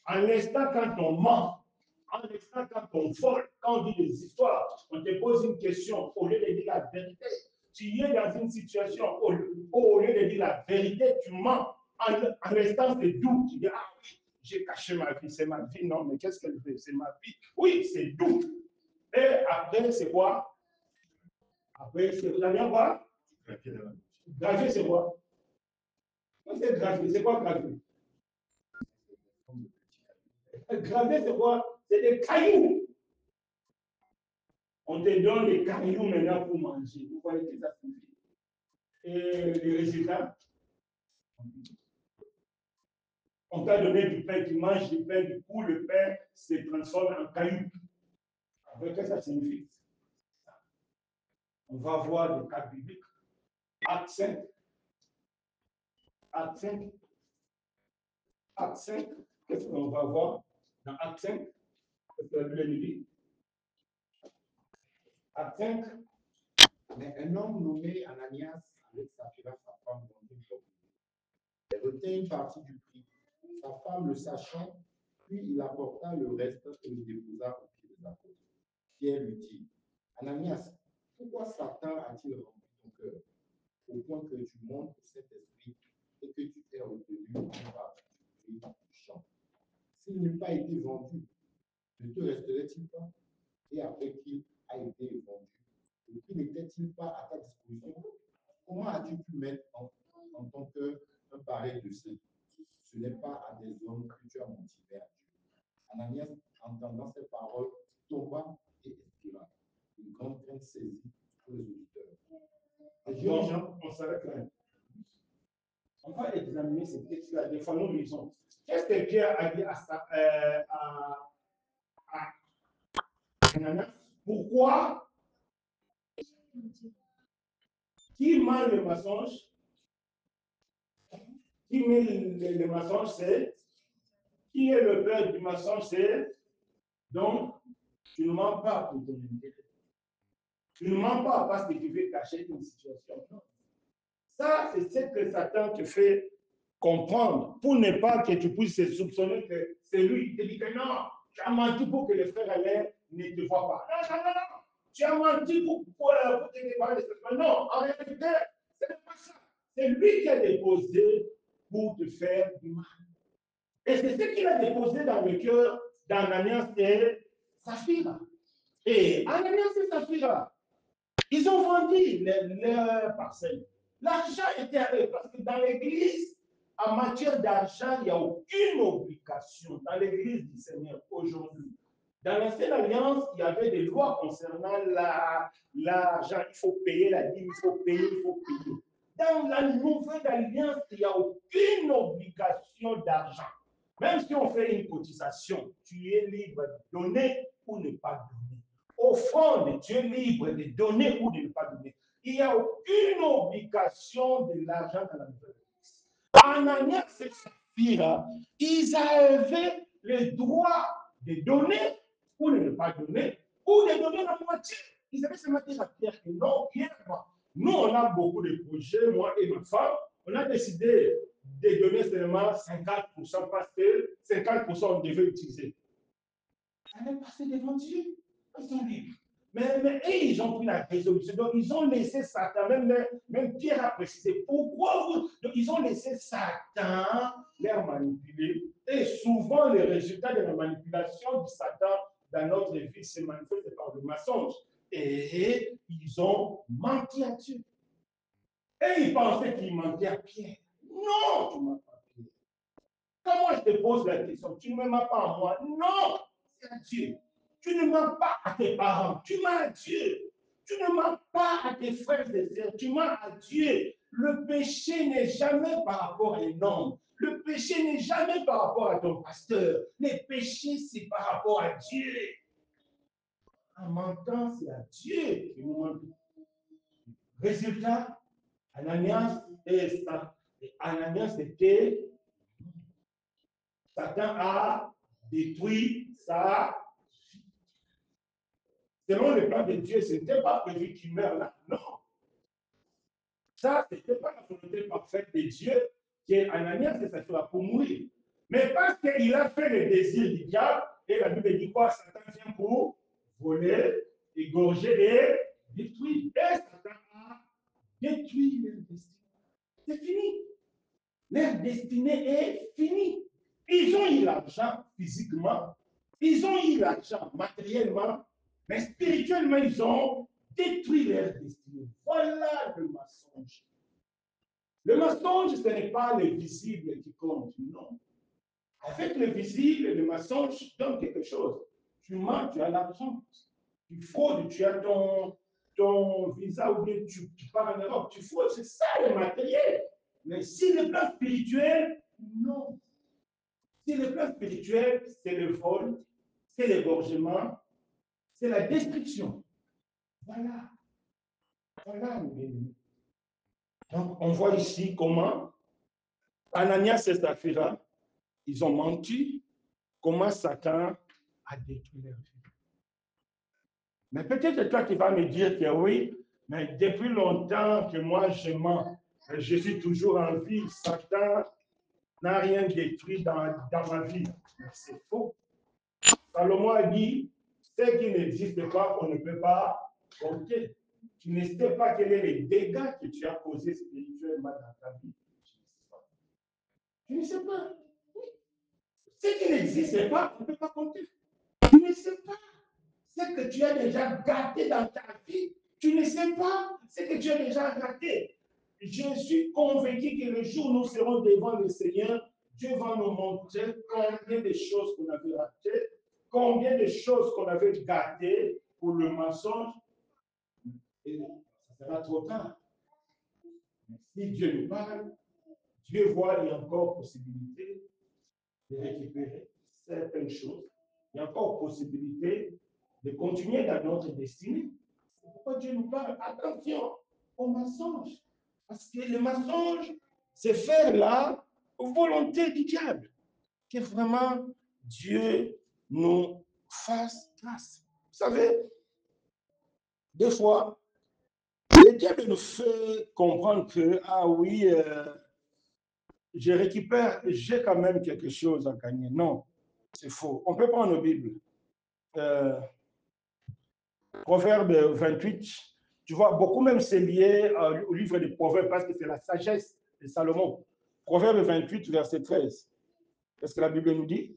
[SPEAKER 1] En l'instant, quand on ment, en l'instant, quand on vole, quand on dit des histoires, on te pose une question, au lieu de dire la vérité, tu es dans une situation, au lieu de dire la vérité, tu mens. En l'instant, c'est doux. Tu dis, ah oui, j'ai caché ma vie, c'est ma vie. Non, mais qu'est-ce qu'elle fait? C'est ma vie. Oui, c'est doux. Et après, c'est quoi? Après, c'est la bien quoi? Gravier, c'est quoi? C'est gravier. C'est quoi gravier? Gravier, c'est quoi? C'est des cailloux. On te donne des cailloux maintenant pour manger. Vous voyez que ça suffit. Et les résultats, on t'a donné du pain, tu manges du pain, du coup, le pain se transforme en cailloux. Qu'est-ce que ça signifie? On va voir des cas bibliques. Acte 5. Acte 5. Acte 5. Qu'est-ce qu'on va voir dans Acte 5? Qu'est-ce que la Bible nous dit? Acte 5.
[SPEAKER 2] Mais un homme nommé Ananias, avec Saphira, sa femme, il retint une partie du prix. Sa femme le sachant, puis il apporta le reste et le déposa au pied des apôtres. Pierre lui dit, Ananias, pourquoi Satan a-t-il rempli ton cœur, au point que tu montres cet esprit et que tu aies retenu une partie du prix du champ? S'il n'eût pas été vendu, ne te resterait-il pas? Et après qu'il a été vendu, le prix n'était-il pas à ta disposition? Comment as-tu pu mettre en ton cœur un pareil dessein? Ce n'est pas à des hommes que tu as motivé à Dieu. Ananias, entendant ces paroles, tomba et expira. Une grande crainte saisit tous les auditeurs. Et
[SPEAKER 1] Donc, on s'arrête là. On va examiner ces textes-là. Des fois, nous lisons. Qu'est-ce que Pierre a dit à Ananias? Pourquoi? Qui ment le mensonge? Qui met le mensonge, c'est? Qui est le père du mensonge, c'est? Donc, tu ne mens pas pour ton intérêt. Tu ne mens pas parce que tu veux cacher une situation. Non. Ça, c'est ce que Satan te fait comprendre pour ne pas que tu puisses se soupçonner que c'est lui qui te dit que non, tu as menti pour que les frères Alain ne te voient pas. Non, non, non, non. Tu as menti pour te débarrasser de ce. Non, en réalité, ce n'est pas ça. C'est lui qui a déposé pour te faire du mal. Et c'est ce qu'il a déposé dans le cœur d'Ananias et Saphira. Et Ananias et Saphira, ils ont vendu leur parcelle. L'argent était à eux, parce que dans l'église, en matière d'argent, il n'y a aucune obligation dans l'église du Seigneur aujourd'hui. Dans l'ancienne alliance, il y avait des lois concernant l'argent. Il faut payer la dîme, il faut payer, il faut payer. Dans la nouvelle alliance, il n'y a aucune obligation d'argent. Même si on fait une cotisation, tu es libre de donner ou ne pas donner. Offrande, tu es libre de donner ou de ne pas donner. Il n'y a aucune obligation de l'argent dans la nouvelle alliance. Ananias et Saphira, ils avaient le droit de donner ou de ne pas donner, ou de donner la moitié. Ils avaient ce matière à pierre que non, Pierre, nous, on a beaucoup de projets, moi et ma femme, on a décidé de donner seulement 50% parce que 50% on devait utiliser. Ça n'est pas devant Dieu. Ils sont libres. Mais ils ont pris la résolution. Donc, ils ont laissé Satan, même Pierre a précisé, pourquoi vous. Donc, ils ont laissé Satan les manipuler. Et souvent, le résultat de la manipulation de Satan dans notre vie se manifeste par le mensonge. Et ils ont menti à Dieu. Et ils pensaient qu'ils mentaient à Pierre. Non, tu ne mens pas à Pierre. Comment je te pose la question? Tu ne me mens pas à moi? Non, c'est à Dieu. Tu ne mens pas à tes parents, tu mens à Dieu. Tu ne mens pas à tes frères et sœurs, tu mens à Dieu. Le péché n'est jamais par rapport à un homme. Le péché n'est jamais par rapport à ton pasteur. Le péché, c'est par rapport à Dieu. En mentant, c'est à Dieu qui nous ment. Résultat, Ananias était. Satan a détruit sa. Selon le plan de Dieu, ce n'était pas prévu qu'il meure là. Non. Ça, ce n'était pas la volonté parfaite de Dieu qu'Ananias et Saphira pour mourir. Mais parce qu'il a fait le désir du diable, et la Bible dit quoi? Satan vient pour voler, égorger et détruire. Et Satan a détruit leur destinée. C'est fini. Leur destinée est finie. Ils ont eu l'argent physiquement, ils ont eu l'argent matériellement, mais spirituellement, ils ont détruit leur destinée. Voilà le mensonge. Le mensonge, ce n'est pas le visible qui compte, non. Avec le visible, le mensonge donne quelque chose. Tu mens, tu as l'argent. Tu fraudes, tu as ton visa ou bien tu pars en Europe. Tu fraudes, c'est ça le matériel. Mais si le plan spirituel, non. Si le plan spirituel, c'est le vol, c'est l'égorgement, c'est la destruction. Voilà. Voilà, mes bien-aimés. Donc, on voit ici comment Ananias et Saphira, ils ont menti, comment Satan a détruit leur vie. Mais peut-être toi, tu vas me dire que oui, mais depuis longtemps que moi, je mens, je suis toujours en vie, Satan n'a rien détruit dans ma vie. Mais c'est faux. Salomon a dit, ce qui n'existe pas, on ne peut pas compter. Tu ne sais pas quel est le dégât que tu as causé spirituellement dans ta vie. Tu ne sais pas. Tu ne sais pas. Ce qui n'existe pas, on ne peut pas compter. Tu ne sais que tu as déjà gâté dans ta vie, tu ne sais pas ce que tu as déjà gâté. Je suis convaincu que le jour où nous serons devant le Seigneur, Dieu va nous montrer combien de choses qu'on avait ratées, combien de choses qu'on avait gâtées pour le mensonge. Et ça sera trop tard. Mais si Dieu nous parle, Dieu voit qu'il y a encore possibilité de récupérer certaines choses. Il y a encore possibilité de continuer dans notre destinée. C'est pourquoi Dieu nous parle. Attention au mensonge. Parce que le mensonge, c'est faire la volonté du diable. Que vraiment Dieu nous fasse grâce. Vous savez, des fois, le diable nous fait comprendre que, ah oui, je récupère, j'ai quand même quelque chose à gagner. Non, c'est faux. On peut prendre nos Bibles. Proverbe 28, tu vois, beaucoup même c'est lié au livre des Proverbes parce que c'est la sagesse de Salomon. Proverbe 28, verset 13. Qu'est-ce que la Bible nous dit?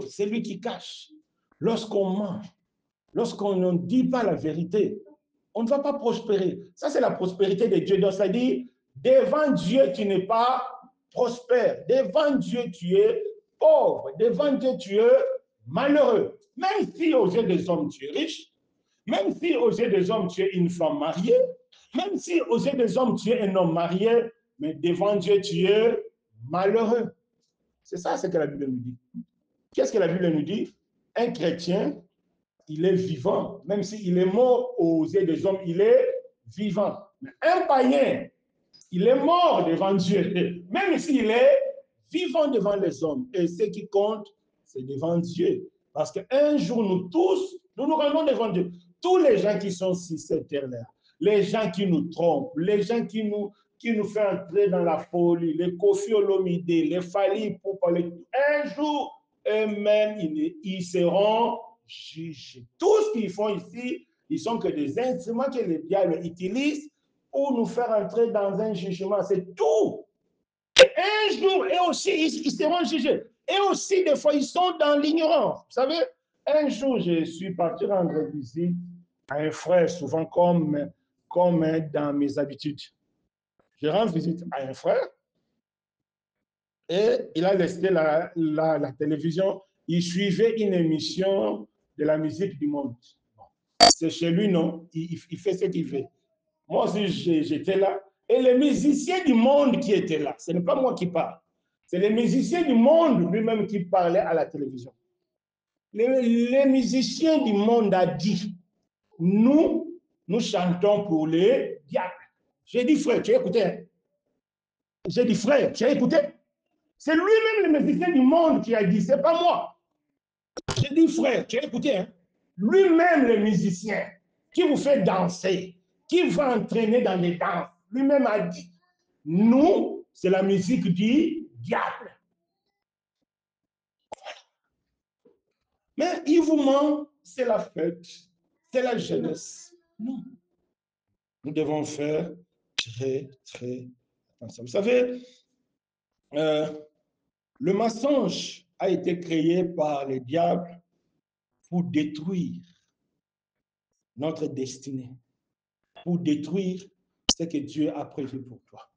[SPEAKER 1] C'est lui qui cache. Lorsqu'on ment, lorsqu'on ne dit pas la vérité, on ne va pas prospérer. Ça, c'est la prospérité de Dieu. Donc, ça dit, devant Dieu, tu n'es pas prospère. Devant Dieu, tu es pauvre. Devant Dieu, tu es malheureux. Même si aux yeux des hommes, tu es riche, même si aux yeux des hommes, tu es une femme mariée, même si aux yeux des hommes, tu es un homme marié, mais devant Dieu, tu es malheureux. C'est ça ce que la Bible nous dit. Qu'est-ce que la Bible nous dit? Un chrétien, il est vivant. Même s'il est mort aux yeux des hommes, il est vivant. Mais un païen, il est mort devant Dieu. Même s'il est vivant devant les hommes. Et ce qui compte, c'est devant Dieu. Parce qu'un jour, nous tous, nous nous rendons devant Dieu. Tous les gens qui sont sur cette terre-là, les gens qui nous trompent, les gens qui nous font entrer dans la folie, les Kofi Olomide, les Fali pour parler, un jour, eux-mêmes, ils seront jugés. Tout ce qu'ils font ici, ils sont que des instruments que le diable utilise pour nous faire entrer dans un jugement. C'est tout. Et un jour, et aussi, ils seront jugés. Et aussi, des fois, ils sont dans l'ignorance. Vous savez, un jour, je suis parti rendre visite à un frère, souvent comme dans mes habitudes. Je rends visite à un frère et il a laissé la télévision. Il suivait une émission de la musique du monde. C'est chez lui, non? Il fait ce qu'il fait. Moi aussi, j'étais là. Et les musiciens du monde qui étaient là, ce n'est pas moi qui parle. C'est les musiciens du monde lui-même qui parlaient à la télévision. Les musiciens du monde ont dit, nous chantons pour les diables. J'ai dit, frère, tu as écouté? Hein? J'ai dit, frère, tu as écouté? C'est lui-même le musicien du monde qui a dit, c'est pas moi. J'ai dit, frère, tu as écouté? Hein? Lui-même le musicien qui vous fait danser, qui va entraîner dans les danses, lui-même a dit, nous, c'est la musique du diable. Mais il vous ment, c'est la fête, c'est la jeunesse. Non. Nous devons faire très, très attention. Vous savez, le mensonge a été créé par le diable pour détruire notre destinée, pour détruire ce que Dieu a prévu pour toi.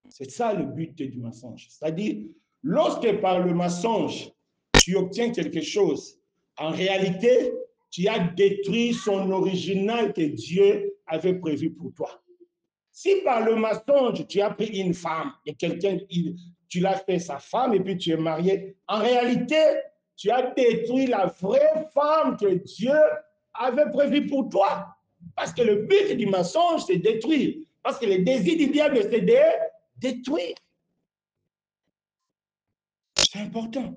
[SPEAKER 1] C'est ça le but du mensonge. C'est-à-dire, lorsque par le mensonge, tu obtiens quelque chose, en réalité, tu as détruit son original que Dieu avait prévu pour toi. Si par le mensonge, tu as pris une femme et quelqu'un, tu l'as fait sa femme et puis tu es marié, en réalité, tu as détruit la vraie femme que Dieu avait prévue pour toi. Parce que le but du mensonge, c'est détruire. Parce que le désir du diable, c'est de détruire. C'est important.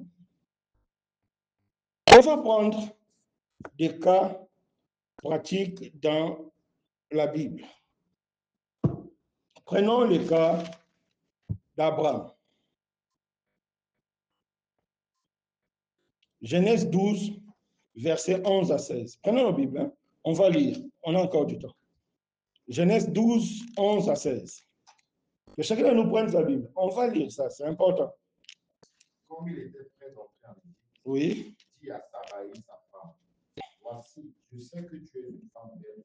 [SPEAKER 1] On va prendre des cas pratiques dans la Bible. Prenons le cas d'Abraham. Genèse 12, versets 11 à 16. Prenons la Bible, hein? On va lire, on a encore du temps. Genèse 12, 11 à 16. Que chacun nous prenne sa Bible. On va lire ça, c'est important.
[SPEAKER 2] comme il était prêt d'entrer en Égypte,
[SPEAKER 1] Oui.
[SPEAKER 2] dit à Sarai, sa femme, voici, je sais que tu es une femme belle.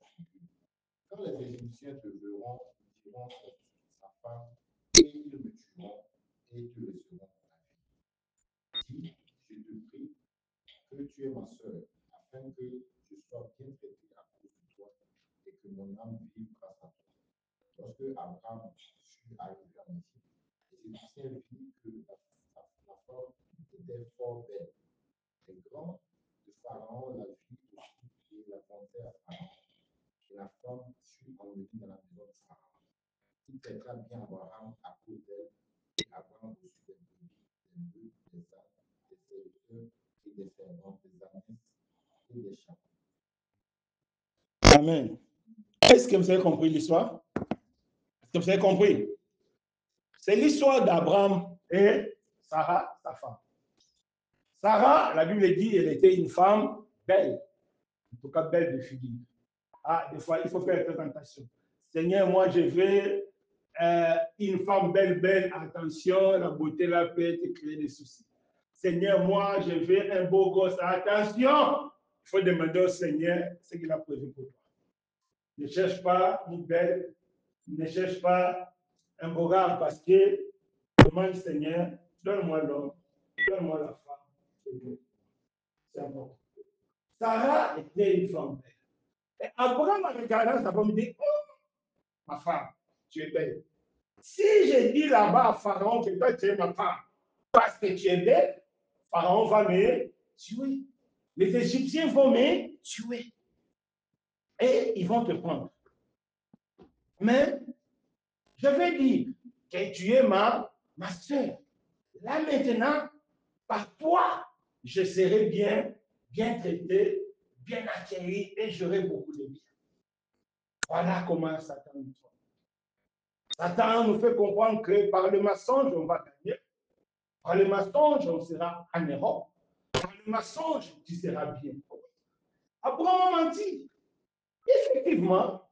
[SPEAKER 2] Quand les Égyptiens te verront, ils diront c'est sa femme, et ils me tueront, et te laisseront ta vie. Dis, je te prie que tu es ma sœur, afin que je sois bien traité à cause de toi, et que mon âme vive grâce à toi. Lorsque Abraham fut arrivé en Égypte, les Égyptiens virent que la femme était fort belle. Les grands de Pharaon la virent aussi et la montèrent à Pharaon. Et la femme fut emmenée dans la maison de Pharaon. Il traita bien Abraham à cause d'elle, et Abraham reçut des brebis, des bœufs, des ânes, des serviteurs et des servantes, des ânesses et des chameaux.
[SPEAKER 1] Amen. Est-ce que vous avez compris l'histoire? Est-ce que vous avez compris? C'est l'histoire d'Abraham et Sarah, sa femme. Sarah, la Bible dit, elle était une femme belle. En tout cas, belle de figure. Ah, des fois, il faut faire attention. Seigneur, moi, je veux une femme belle. Attention, la beauté, la paix, te créer des soucis. Seigneur, moi, je veux un beau gosse. Attention, il faut demander au Seigneur ce qu'il a prévu pour toi. Ne cherche pas une belle, ne cherche pas un beau gars parce que demande Seigneur, donne-moi l'homme, donne-moi la femme. C'est important. Sarah était une femme belle. Et Abraham a regardé sa femme et dit, oh, ma femme, tu es belle. Si je dis là-bas à Pharaon que toi tu es ma femme parce que tu es belle, Pharaon va me tuer. Les Égyptiens vont me tuer. Et ils vont te prendre. Mais je vais dire que tu es ma soeur. Là maintenant, par toi, je serai bien traité, bien accueilli et j'aurai beaucoup de bien. Voilà comment Satan nous trompe. Satan nous fait comprendre que par le mensonge, on va gagner. Par le mensonge, on sera en Europe. Par le mensonge, tu seras bien. Abraham a menti. Effectivement,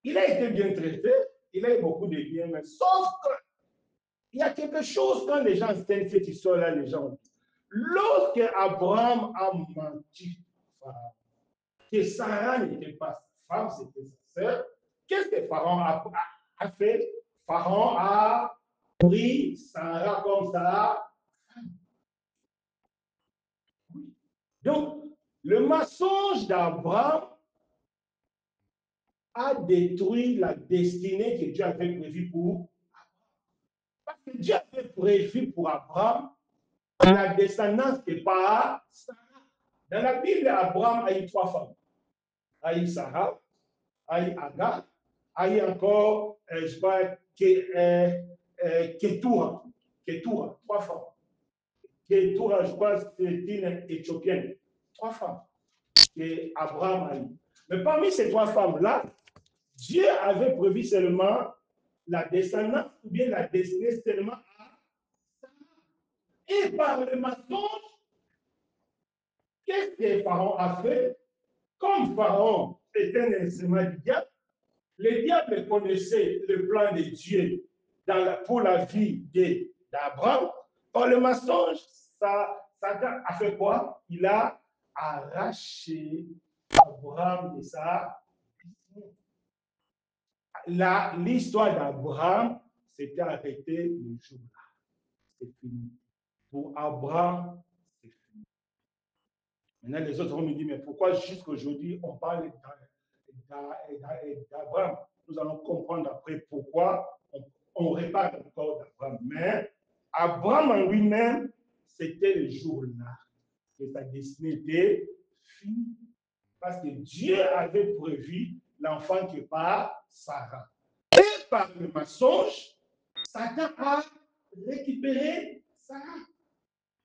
[SPEAKER 1] il a été bien traité, il a eu beaucoup de bien, mais sauf qu'il y a quelque chose quand les gens tiennent cette histoire-là, les gens. Lorsque Abraham a menti, que Sarah n'était pas sa femme, c'était sa sœur, qu'est-ce que Pharaon a fait? Pharaon a pris Sarah comme ça. Donc, le mensonge d'Abraham a détruit la destinée que Dieu avait prévue pour Abraham. Parce que Dieu avait prévu pour Abraham la descendance qui n'est pas Sarah. Dans la Bible, Abraham a eu 3 femmes. A eu Sarah, a eu Agar, a eu encore, je crois, Ketura. Ketura, 3 femmes. Ketura, je crois, c'est une Éthiopienne. 3 femmes que Abraham a eu. Mais parmi ces 3 femmes-là, Dieu avait prévu seulement la descendance ou bien la destinée seulement à Sarah. Et par le mensonge, qu'est-ce que Pharaon a fait? Comme Pharaon était un instrument du diable, le diable connaissait le plan de Dieu pour la vie d'Abraham. Par le mensonge, Satan a fait quoi? Il a arraché Abraham de sa l'histoire d'Abraham s'était arrêtée le jour-là. C'est fini. Pour Abraham, c'est fini. Maintenant, les autres vont me dire, mais pourquoi jusqu'aujourd'hui on parle d'Abraham? Nous allons comprendre après pourquoi on répare le corps d'Abraham. Mais Abraham en lui-même, c'était le jour-là que sa destinée était finie. Parce que Dieu avait prévu l'enfant qui est par Sarah. Et par le mensonge, Satan a récupéré Sarah.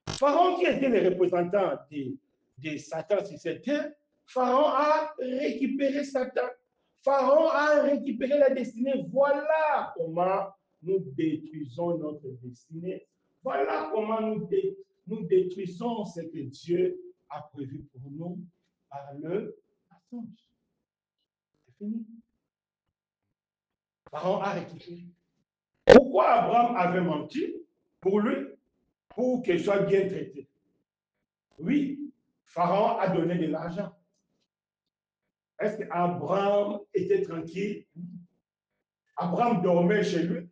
[SPEAKER 1] Pharaon, qui était le représentant de Satan sur cette terre, Pharaon a récupéré Satan. Pharaon a récupéré la destinée. Voilà comment nous détruisons notre destinée. Voilà comment nous détruisons ce que Dieu a prévu pour nous par le mensonge. C'est fini. Pharaon a récupéré. Pourquoi Abraham avait menti? Pour lui, pour qu'elle soit bien traitée. Oui, Pharaon a donné de l'argent. Est-ce qu'Abraham était tranquille? Abraham dormait chez lui.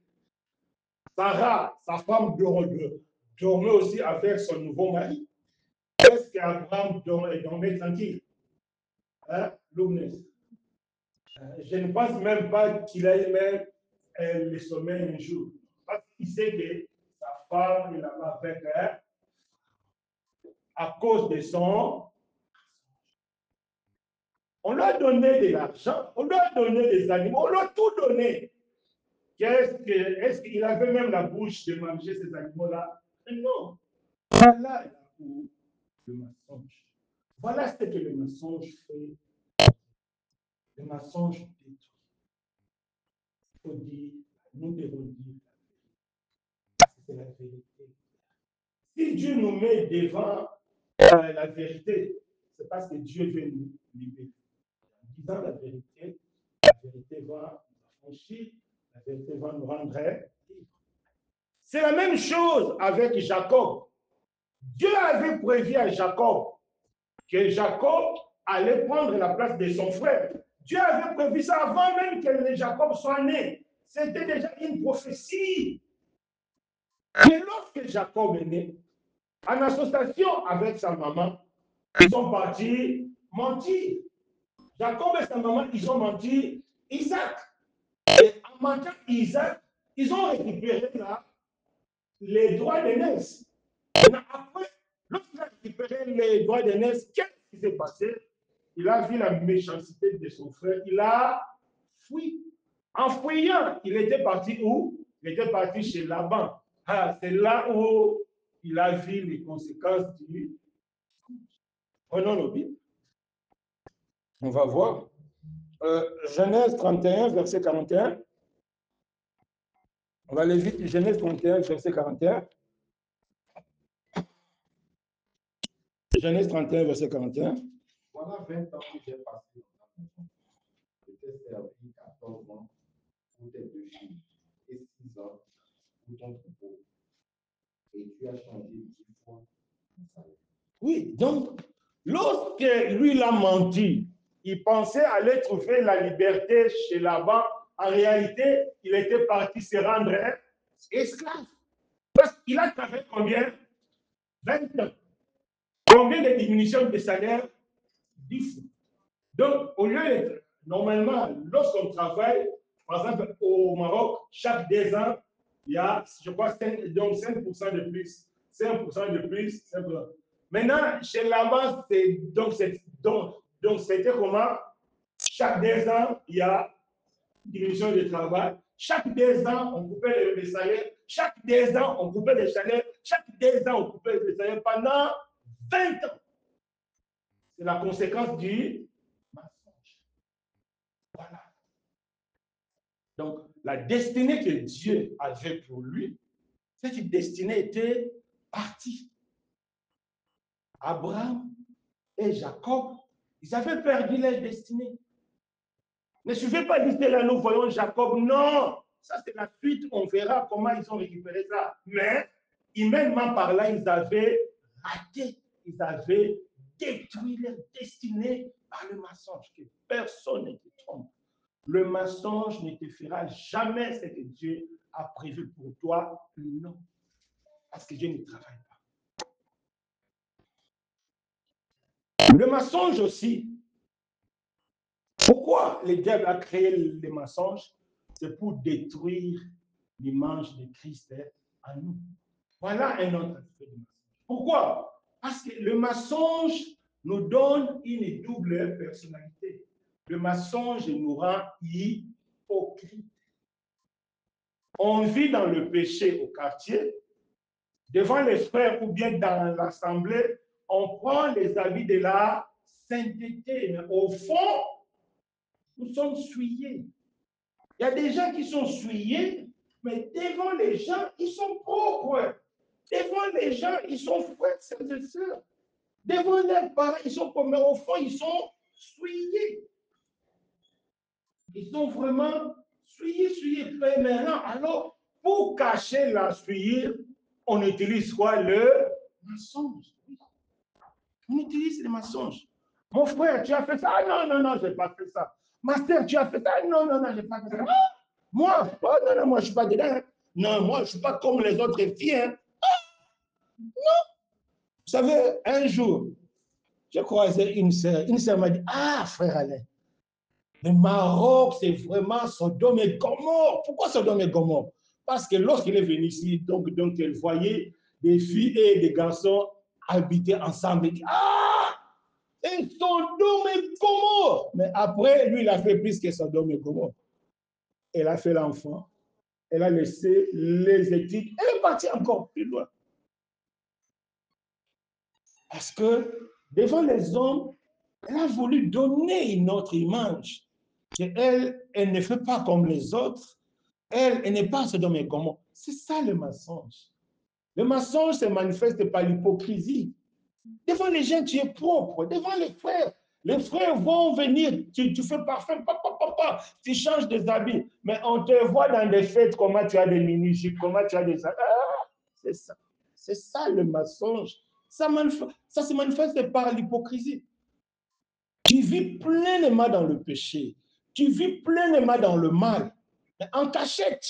[SPEAKER 1] Sarah, sa femme, dormait aussi avec son nouveau mari. Est-ce qu'Abraham dormait tranquille? Hein, je ne pense même pas qu'il ait même le sommeil un jour. Parce qu'il sait que sa femme est là-bas avec elle à cause de son. On lui a donné de l'argent, on lui a donné des animaux, on lui a tout donné. Est-ce qu'il avait même la bouche de manger ces animaux-là? Non. Voilà où le mensonge. Voilà ce que le mensonge fait. Le mensonge détruit. Il faut dire, nous devons dire la vérité. C'est la vérité. Si Dieu nous met devant la vérité, c'est parce que Dieu veut nous libérer. En disant la vérité va nous affranchir, la vérité va nous rendre libres. C'est la même chose avec Jacob. Dieu avait prévu à Jacob que Jacob allait prendre la place de son frère. Dieu avait prévu ça avant même que Jacob soit né. C'était déjà une prophétie. Mais lorsque Jacob est né, en association avec sa maman, ils sont partis mentir. Jacob et sa maman, ils ont menti Isaac. Et en mentant Isaac, ils ont récupéré là les droits d'aînesse. Après, lorsqu'il a récupéré les droits d'aînesse, qu'est-ce qui s'est passé? Il a vu la méchanceté de son frère, il a fui. En fuyant, il était parti où? Il était parti chez Laban. Ah, c'est là où il a vu les conséquences du. Prenons nos Bibles. On va voir. Genèse 31, verset 41. On va aller vite. Genèse 31, verset 41. Genèse 31, verset 41.
[SPEAKER 2] Voilà 20 ans que j'ai passé dans ta maison. Je t'ai servi 14 ans pour tes deux filles et 6 ans pour ton troupeau. Et tu as changé 10 fois ton salaire.
[SPEAKER 1] Oui, donc, lorsque lui l'a menti, il pensait aller trouver la liberté chez Laban. En réalité, il était parti se rendre esclave. Parce qu'il a travaillé combien? 20 ans. Combien de diminution de salaire? 10 fois. Donc, au lieu d'être, normalement, lorsqu'on travaille, par exemple, au Maroc, chaque 2 ans, il y a, je crois, 5% de plus. 5% de plus, 5%. Maintenant, chez Laban, donc c'était comment? Chaque 2 ans, il y a diminution de travail. Chaque 2 ans, on coupait les salaires. Chaque 2 ans, on coupait les salaires. Chaque 2 ans, on coupait les salaires pendant 20 ans. C'est la conséquence du mensonge. Voilà. Donc, la destinée que Dieu avait pour lui, cette destinée était partie. Abraham et Jacob, ils avaient perdu leur destinée. Ne suivez pas l'histoire là, nous voyons Jacob. Non, ça c'est la suite, on verra comment ils ont récupéré ça. Mais, humainement par là, ils avaient raté, ils avaient détruit leur destinée par le mensonge, que personne ne te trompe. Le mensonge ne te fera jamais ce que Dieu a prévu pour toi. Non, parce que Dieu ne travaille pas. Le mensonge aussi. Pourquoi le diable a créé les mensonges? C'est pour détruire l'image de Christ en nous. Voilà un autre aspect du mensonge. Pourquoi? Parce que le mensonge nous donne une double personnalité. Le mensonge nous rend hypocrites. On vit dans le péché au quartier, devant les frères ou bien dans l'assemblée, on prend les habits de la sainteté. Mais au fond, nous sommes souillés. Il y a des gens qui sont souillés, mais devant les gens, ils sont propres. Devant les gens, ils sont frères, et sœurs. Devant leurs parents, ils sont propres, mais au fond, ils sont souillés. Ils sont vraiment souillés. Mais maintenant, alors, pour cacher la souillure, on utilise quoi? Le mensonge. On utilise le mensonge. Mon frère, tu as fait ça? Ah, non, non, non, je n'ai pas fait ça. Ma sœur, tu as fait ça? Ah, non, non, non, je n'ai pas fait ça. Ah, moi, oh, non, non, moi, je ne suis pas dedans. Non, moi, je ne suis pas comme les autres filles. Hein. Non. Vous savez, un jour, j'ai croisé une sœur. Une sœur m'a dit, ah, frère Alain, le Maroc, c'est vraiment Sodome et Gomorrhe. Pourquoi Sodome et Gomorrhe? Parce que lorsqu'il est venu ici, donc elle voyait des filles et des garçons habiter ensemble. Il dit, ah, c'est Sodome et Gomorrhe. Mais après, lui, il a fait plus que Sodome et Gomorrhe. Elle a fait l'enfant. Elle a laissé les études. Elle est partie encore plus loin. Parce que devant les hommes, elle a voulu donner une autre image. Elle ne fait pas comme les autres. Elle n'est pas Sodome et Gomorrhe. C'est ça le mensonge. Le mensonge se manifeste par l'hypocrisie. Devant les gens, tu es propre. Devant les frères vont venir. Tu fais parfum, tu changes des habits. Mais on te voit dans des fêtes, comment tu as des mini-jupes, comment tu as des... Ah, c'est ça. C'est ça le mensonge. Ça se manifeste par l'hypocrisie. Tu vis pleinement dans le péché. Tu vis pleinement dans le mal. Mais en cachette.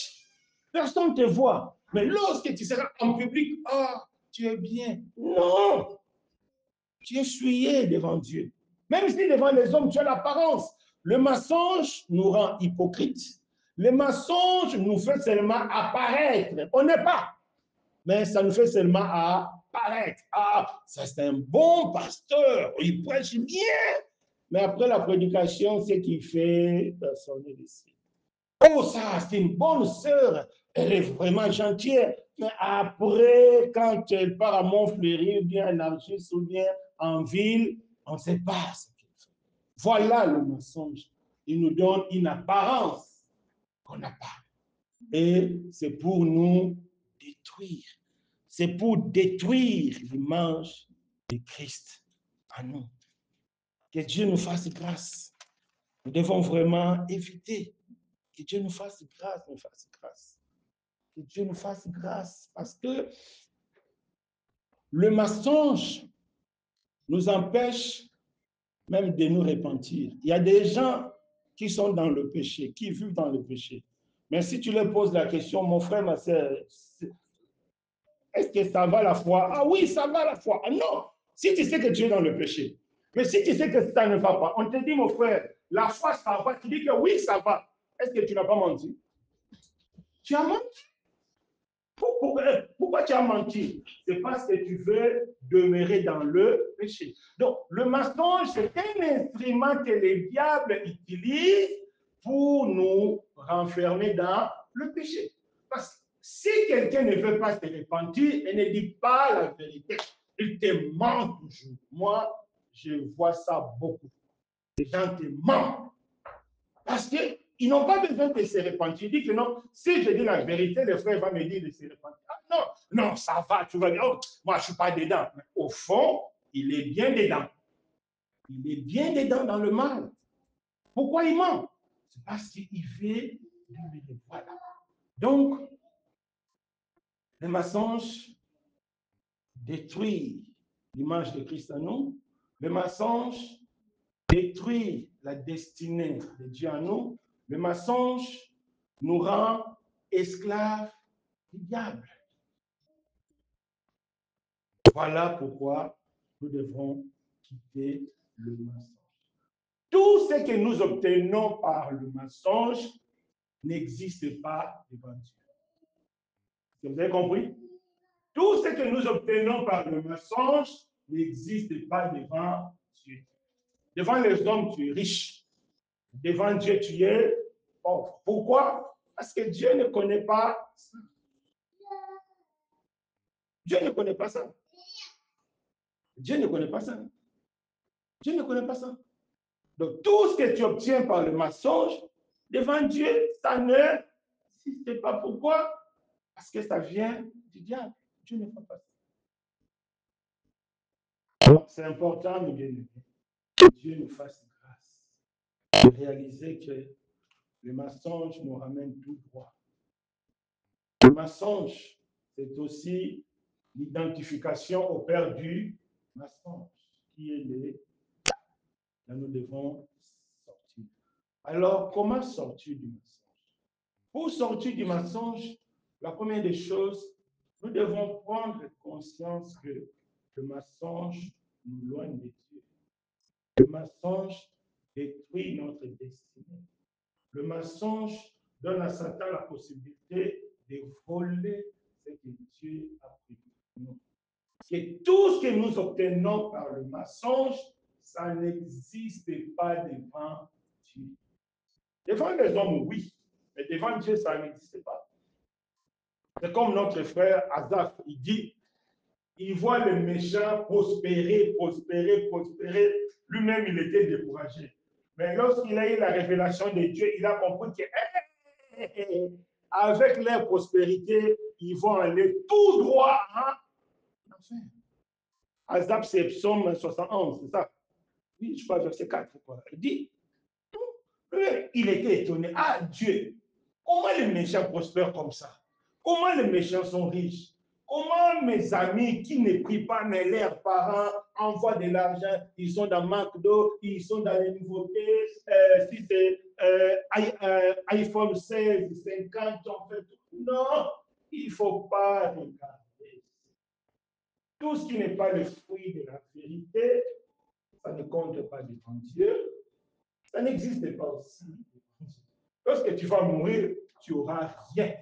[SPEAKER 1] Personne ne te voit. Mais lorsque tu seras en public, ah, tu es bien. Non. Tu es souillé devant Dieu. Même si devant les hommes, tu as l'apparence. Le mensonge nous rend hypocrites. Le mensonge nous fait seulement apparaître. On n'est pas. Mais ça nous fait seulement apparaître. Ah, ça c'est un bon pasteur. Il prêche bien. Mais après la prédication, ce qu'il fait, personne ne le sait. Oh, ça, c'est une bonne sœur. Elle est vraiment gentille. Mais après, quand elle part à Montfleury, ou bien à Nargis, ou bien en ville, on ne sait pas ce qu'elle fait. Voilà le mensonge. Il nous donne une apparence qu'on n'a pas. Et c'est pour nous détruire. C'est pour détruire l'image de Christ en nous. Que Dieu nous fasse grâce. Nous devons vraiment éviter. Que Dieu nous fasse grâce, nous fasse grâce. Que Dieu nous fasse grâce. Parce que le mensonge nous empêche même de nous repentir. Il y a des gens qui sont dans le péché, qui vivent dans le péché. Mais si tu leur poses la question, mon frère, ma soeur, est-ce que ça va la foi? Ah oui, ça va la foi. Ah non, si tu sais que tu es dans le péché. Mais si tu sais que ça ne va pas, on te dit, mon frère, la foi, ça va. Tu dis que oui, ça va. Est-ce que tu n'as pas menti? Tu as menti. Pourquoi tu as menti? C'est parce que tu veux demeurer dans le péché. Donc, le mensonge, c'est un instrument que le diable utilise pour nous renfermer dans le péché. Parce que si quelqu'un ne veut pas se repentir et ne dit pas la vérité, il te ment toujours. Moi, je vois ça beaucoup. Les gens te mentent. Parce qu'ils n'ont pas besoin de se repentir. Il dit que non, si je dis la vérité, le frère va me dire de se repentir. Ah, non, non, ça va, tu vas dire, oh, moi je ne suis pas dedans. Mais au fond, il est bien dedans. Il est bien dedans dans le mal. Pourquoi il ment? C'est parce qu'il veut le voilà. Donc, le mensonge détruit l'image de Christ en nous. Le mensonge détruit la destinée de Dieu en nous. Le mensonge nous rend esclaves du diable. Voilà pourquoi nous devrons quitter le mensonge. Tout ce que nous obtenons par le mensonge n'existe pas devant Dieu. Vous avez compris? Tout ce que nous obtenons par le mensonge n'existe pas devant Dieu. Devant les hommes, tu es riche. Devant Dieu, tu es pauvre. Pourquoi? Parce que Dieu ne connaît pas ça. Dieu ne connaît pas ça. Dieu ne connaît pas ça. Dieu ne connaît pas ça. Donc, tout ce que tu obtiens par le mensonge, devant Dieu, ça n'existe pas. Pourquoi? Parce que ça vient du diable. Dieu ne fait pas ça. Donc, c'est important, mes bien-aimés, que Dieu nous fasse grâce de réaliser que le mensonge nous ramène tout droit. Le mensonge, c'est aussi l'identification au père du mensonge, qui est le. Là, nous devons sortir. Alors, comment sortir du mensonge? Pour sortir du mensonge, la première des choses, nous devons prendre conscience que le mensonge nous loigne de Dieu. Le mensonge détruit notre destinée. Le mensonge donne à Satan la possibilité de voler ce que Dieu a prévu pour nous. Que tout ce que nous obtenons par le mensonge, ça n'existe pas devant Dieu. Devant les hommes, oui, mais devant Dieu, ça n'existe pas. C'est comme notre frère Azaf, il dit, il voit le méchant prospérer, prospérer, prospérer. Lui-même, il était découragé. Mais lorsqu'il a eu la révélation de Dieu, il a compris que avec leur prospérité, ils vont aller tout droit en enfer. Azaf, c'est Psaume 71, c'est ça? Oui, je crois, verset 4. Quoi. Il dit, il était étonné. Ah, Dieu, comment les méchants prospèrent comme ça? Comment les méchants sont riches? Comment mes amis qui ne prient pas, mais leurs parents envoient de l'argent, ils sont dans McDo, ils sont dans les nouveautés, si c'est iPhone 16, 50, en fait. Non, il ne faut pas regarder. Tout ce qui n'est pas le fruit de la vérité, ça ne compte pas devant Dieu. Ça n'existe pas aussi. Lorsque tu vas mourir, tu n'auras rien.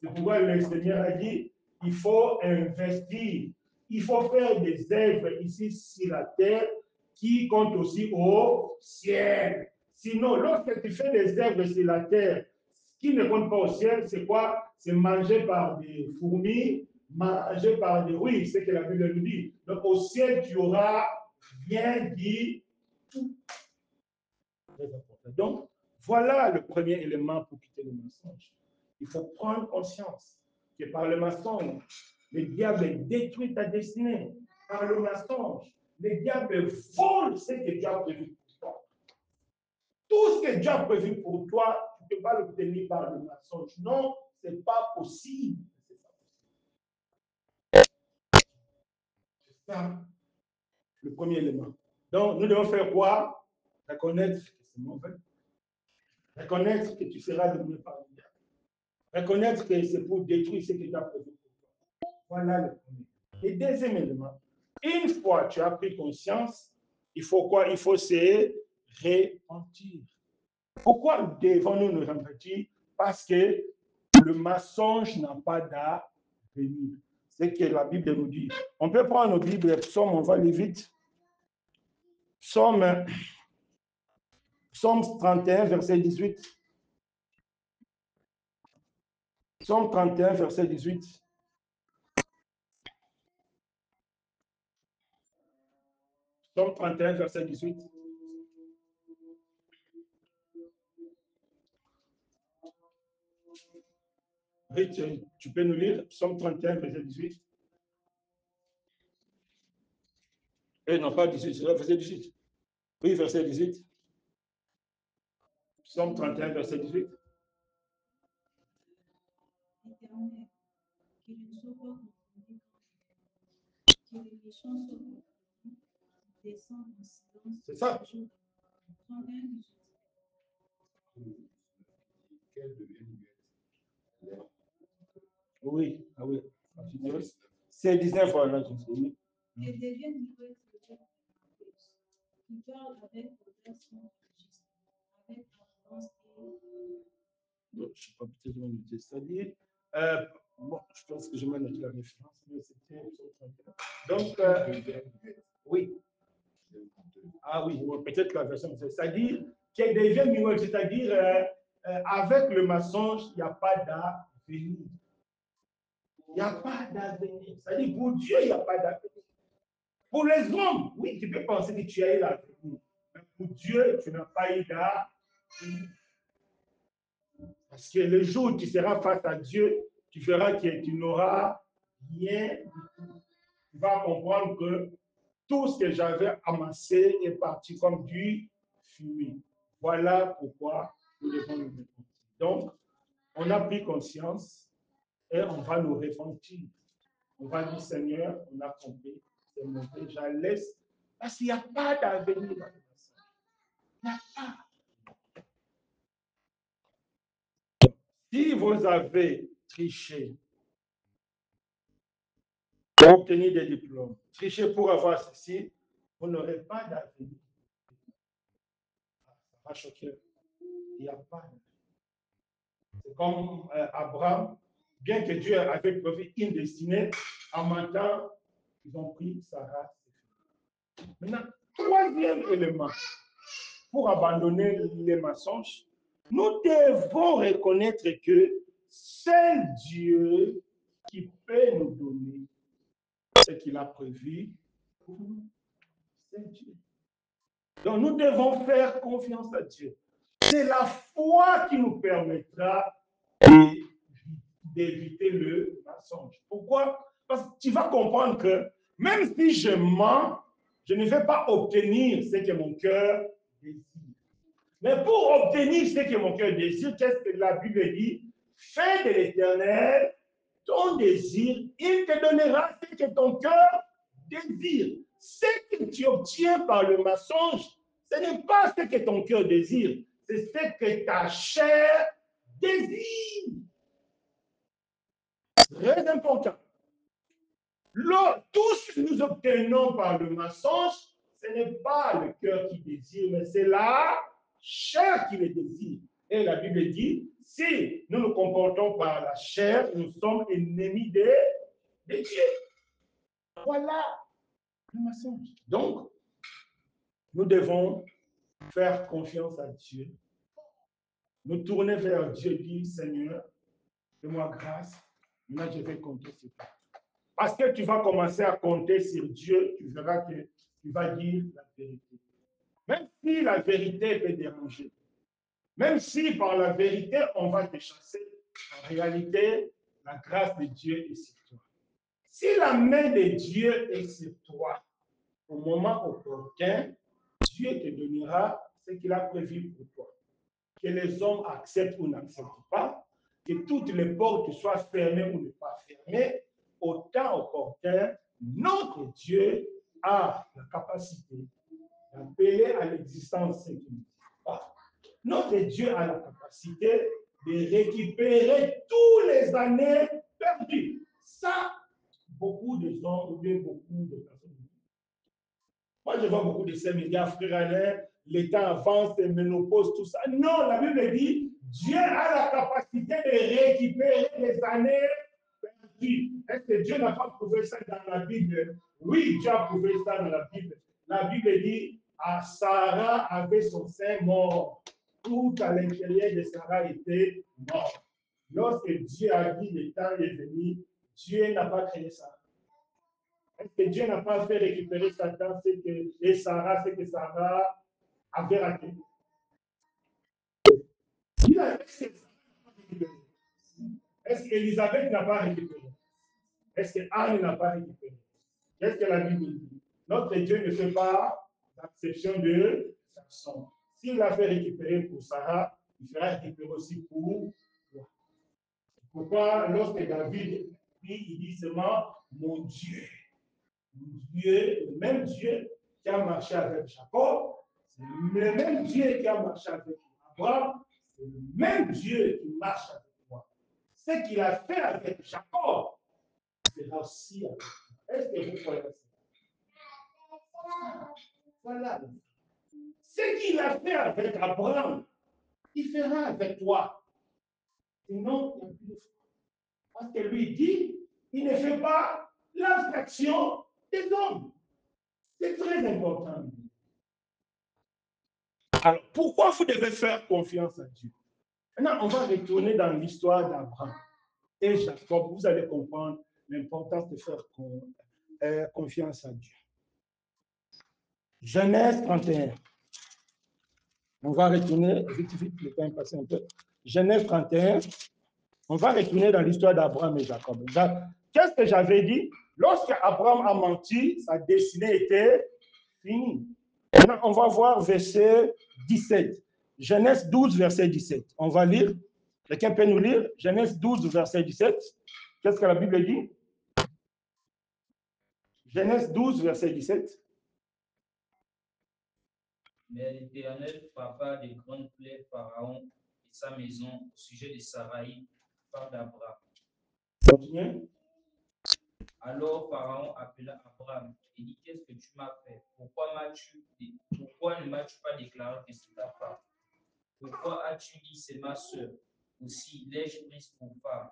[SPEAKER 1] C'est pourquoi le Seigneur a dit, il faut investir, il faut faire des œuvres ici sur la terre qui comptent aussi au ciel. Sinon, lorsque tu fais des œuvres sur la terre qui ne comptent pas au ciel, c'est quoi? C'est manger par des fourmis, manger par des... Oui, c'est ce que la Bible nous dit. Donc au ciel, tu auras rien dit. Très important. Donc, voilà le premier élément pour quitter le mensonge. Il faut prendre conscience que par le mensonge, le diable détruit ta destinée. Par le mensonge, le diable vole ce que Dieu a prévu pour toi. Tout ce que Dieu a prévu pour toi, tu ne peux pas l'obtenir par le mensonge. Non, ce n'est pas possible. C'est ça, le premier élément. Donc, nous devons faire quoi? Reconnaître que c'est mauvais. Reconnaître que tu seras dominé par le diable. Reconnaître que c'est pour détruire ce que tu as prévu pour toi. Voilà le premier. Et deuxième élément, une fois que tu as pris conscience, il faut quoi? Il faut se repentir. Pourquoi devons-nous nous repentir? Parce que le mensonge n'a pas d'avenir. C'est ce que la Bible nous dit. On peut prendre nos Bibles, Psaume, on va aller vite. Psaume 31, verset 18. Psaume 31, verset 18. Psaume 31, verset 18. Oui, tu peux nous lire Psaume 31, verset 18. Non, pas 18, c'est verset 18. Oui, verset 18. Psaume 31, verset 18.
[SPEAKER 5] Éternel, que je ne sois pas confondu, que les méchants soient confondus, descendent en silence.
[SPEAKER 1] C'est ça.
[SPEAKER 5] 31, 18.
[SPEAKER 1] Oui, ah oui. C'est 19, voilà. Oui.
[SPEAKER 5] Que deviennent muettes les lèvres de ma bouche, qui parlent avec audace sans registre, avec arrogance et...
[SPEAKER 1] Bon, je ne sais pas peut-être comment noter. C'est-à-dire, bon, je pense que je m'ai noté la référence, mais c'était. Donc, oui. Ah oui, peut-être la version, c'est-à-dire qu'elle devient muette, c'est-à-dire avec le mensonge, il n'y a pas d'avenir. Il n'y a pas d'avenir. C'est-à-dire pour Dieu, il n'y a pas d'avenir. Pour les hommes, oui, tu peux penser que tu as eu l'avenir. Mais pour Dieu, tu n'as pas eu d'avenir. Parce que le jour où tu seras face à Dieu, tu verras que tu n'auras rien du tout. Tu vas comprendre que tout ce que j'avais amassé est parti comme du fumier. Voilà pourquoi nous devons nous répondre. Donc, on a pris conscience et on va nous repentir. On va dire, Seigneur, on a compris, c'est mauvais, je laisse. Parce qu'il n'y a pas d'avenir dans le mensonge. Il n'y a pas. Si vous avez triché pour obtenir des diplômes, triché pour avoir ceci, vous n'aurez pas d'avenir. Ça va choquer. Il n'y a pas d'avenir. C'est comme Abraham, bien que Dieu avait prévu une destinée, en même temps, ils ont pris Sarah. Maintenant, troisième élément, pour abandonner les mensonges, nous devons reconnaître que c'est Dieu qui peut nous donner ce qu'il a prévu pour nous. C'est Dieu. Donc nous devons faire confiance à Dieu. C'est la foi qui nous permettra d'éviter le mensonge. Pourquoi? Parce que tu vas comprendre que même si je mens, je ne vais pas obtenir ce que mon cœur désire. Mais pour obtenir ce que mon cœur désire, qu'est-ce que la Bible dit? Fais de l'Éternel ton désir, il te donnera ce que ton cœur désire. Ce que tu obtiens par le mensonge, ce n'est pas ce que ton cœur désire, c'est ce que ta chair désire. Très important. Tout ce que nous obtenons par le mensonge, ce n'est pas le cœur qui désire, mais c'est la chair qui le désire. Et la Bible dit, si nous nous comportons par la chair, nous sommes ennemis de Dieu. Voilà le mensonge. Donc, nous devons faire confiance à Dieu, nous tourner vers Dieu et dire, Seigneur, fais-moi grâce, maintenant je vais compter sur toi. Parce que tu vas commencer à compter sur Dieu, tu verras que tu vas dire la vérité. Même si la vérité peut déranger, même si par la vérité on va te chasser, en réalité, la grâce de Dieu est sur toi. Si la main de Dieu est sur toi, au moment opportun, Dieu te donnera ce qu'il a prévu pour toi. Que les hommes acceptent ou n'acceptent pas, que toutes les portes soient fermées ou ne pas fermées, au temps opportun, notre Dieu a la capacité d'appeler à l'existence ce qui n'existe pas. Notre Dieu a la capacité de récupérer tous les années perdues. Ça, beaucoup de gens ou bien beaucoup de personnes. Moi, je vois beaucoup de ces médias, frères Alain, les temps avancent, les ménopauses, tout ça. Non, la Bible dit, Dieu a la capacité de récupérer les années perdues. Est-ce que Dieu n'a pas prouvé ça dans la Bible? Oui, Dieu a prouvé ça dans la Bible. La Bible dit, Sarah avait son sein mort. Tout à l'intérieur de Sarah était mort. Lorsque Dieu a dit, le temps est venu, Dieu n'a pas créé ça. Est-ce que Dieu n'a pas fait récupérer Satan et Sarah, ce que Sarah avait raté? Est-ce qu'Élisabeth n'a pas récupéré? Est-ce qu'Anne n'a pas récupéré? Qu'est-ce que la Bible dit? Notre Dieu ne fait pas d'acception de personne. S'il l'a fait récupérer pour Sarah, il fera récupérer aussi pour toi. Pourquoi, lorsque David dit, il dit seulement mon Dieu. Dieu, le même Dieu qui a marché avec Jacob, c'est le même Dieu qui a marché avec Abraham, c'est le même Dieu qui marche avec toi. Ce qu'il a fait avec Jacob, c'est aussi avec toi. Est-ce que vous croyez ça? Voilà. Ce qu'il a fait avec Abraham, il fera avec toi. Sinon, il n'y a plus de foi. Parce que lui dit, il ne fait pas l'abstraction des hommes. C'est très important. Alors, pourquoi vous devez faire confiance à Dieu? Maintenant, on va retourner dans l'histoire d'Abraham et Jacob. Vous allez comprendre l'importance de faire confiance à Dieu. Genèse 31. On va retourner, vite, le temps est passé un peu. Genèse 31. On va retourner dans l'histoire d'Abraham et Jacob. Qu'est-ce que j'avais dit? Lorsque Abraham a menti, sa destinée était finie. Maintenant, on va voir verset 17. Genèse 12, verset 17. On va lire. Quelqu'un peut nous lire Genèse 12, verset 17. Qu'est-ce que la Bible dit? Genèse 12, verset 17.
[SPEAKER 6] Mais l'Éternel frappa de grandes plaies Pharaon et sa maison au sujet de Saraï, femme d'Abraham.
[SPEAKER 1] Continuez.
[SPEAKER 6] Alors Pharaon appela Abraham et dit, qu'est-ce que tu m'as fait? Pourquoi ne m'as-tu pas déclaré que c'est ta femme? Pourquoi as-tu dit c'est ma sœur? Aussi l'ai-je prise pour femme?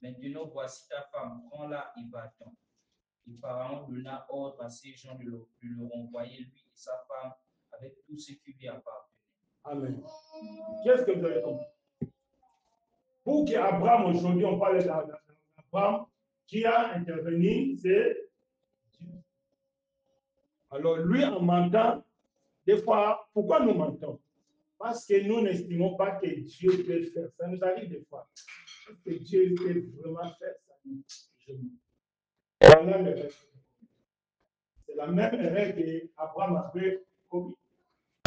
[SPEAKER 6] Maintenant voici ta femme, prends-la et va-t'en. Et Pharaon donna ordre à ses gens de le renvoyer, lui et sa femme, avec tout ce qui lui appartenait.
[SPEAKER 1] Amen. Qu'est-ce que vous avez compris? Pour qu'Abraham, aujourd'hui, on parle d'Abraham, qui a intervenu, c'est Dieu. Alors, lui, en mentant, des fois, pourquoi nous mentons? Parce que nous n'estimons pas que Dieu peut faire. Ça nous arrive des fois. Est-ce que Dieu peut vraiment faire ça? Voilà le reste. C'est la même erreur qu'Abraham avait commis.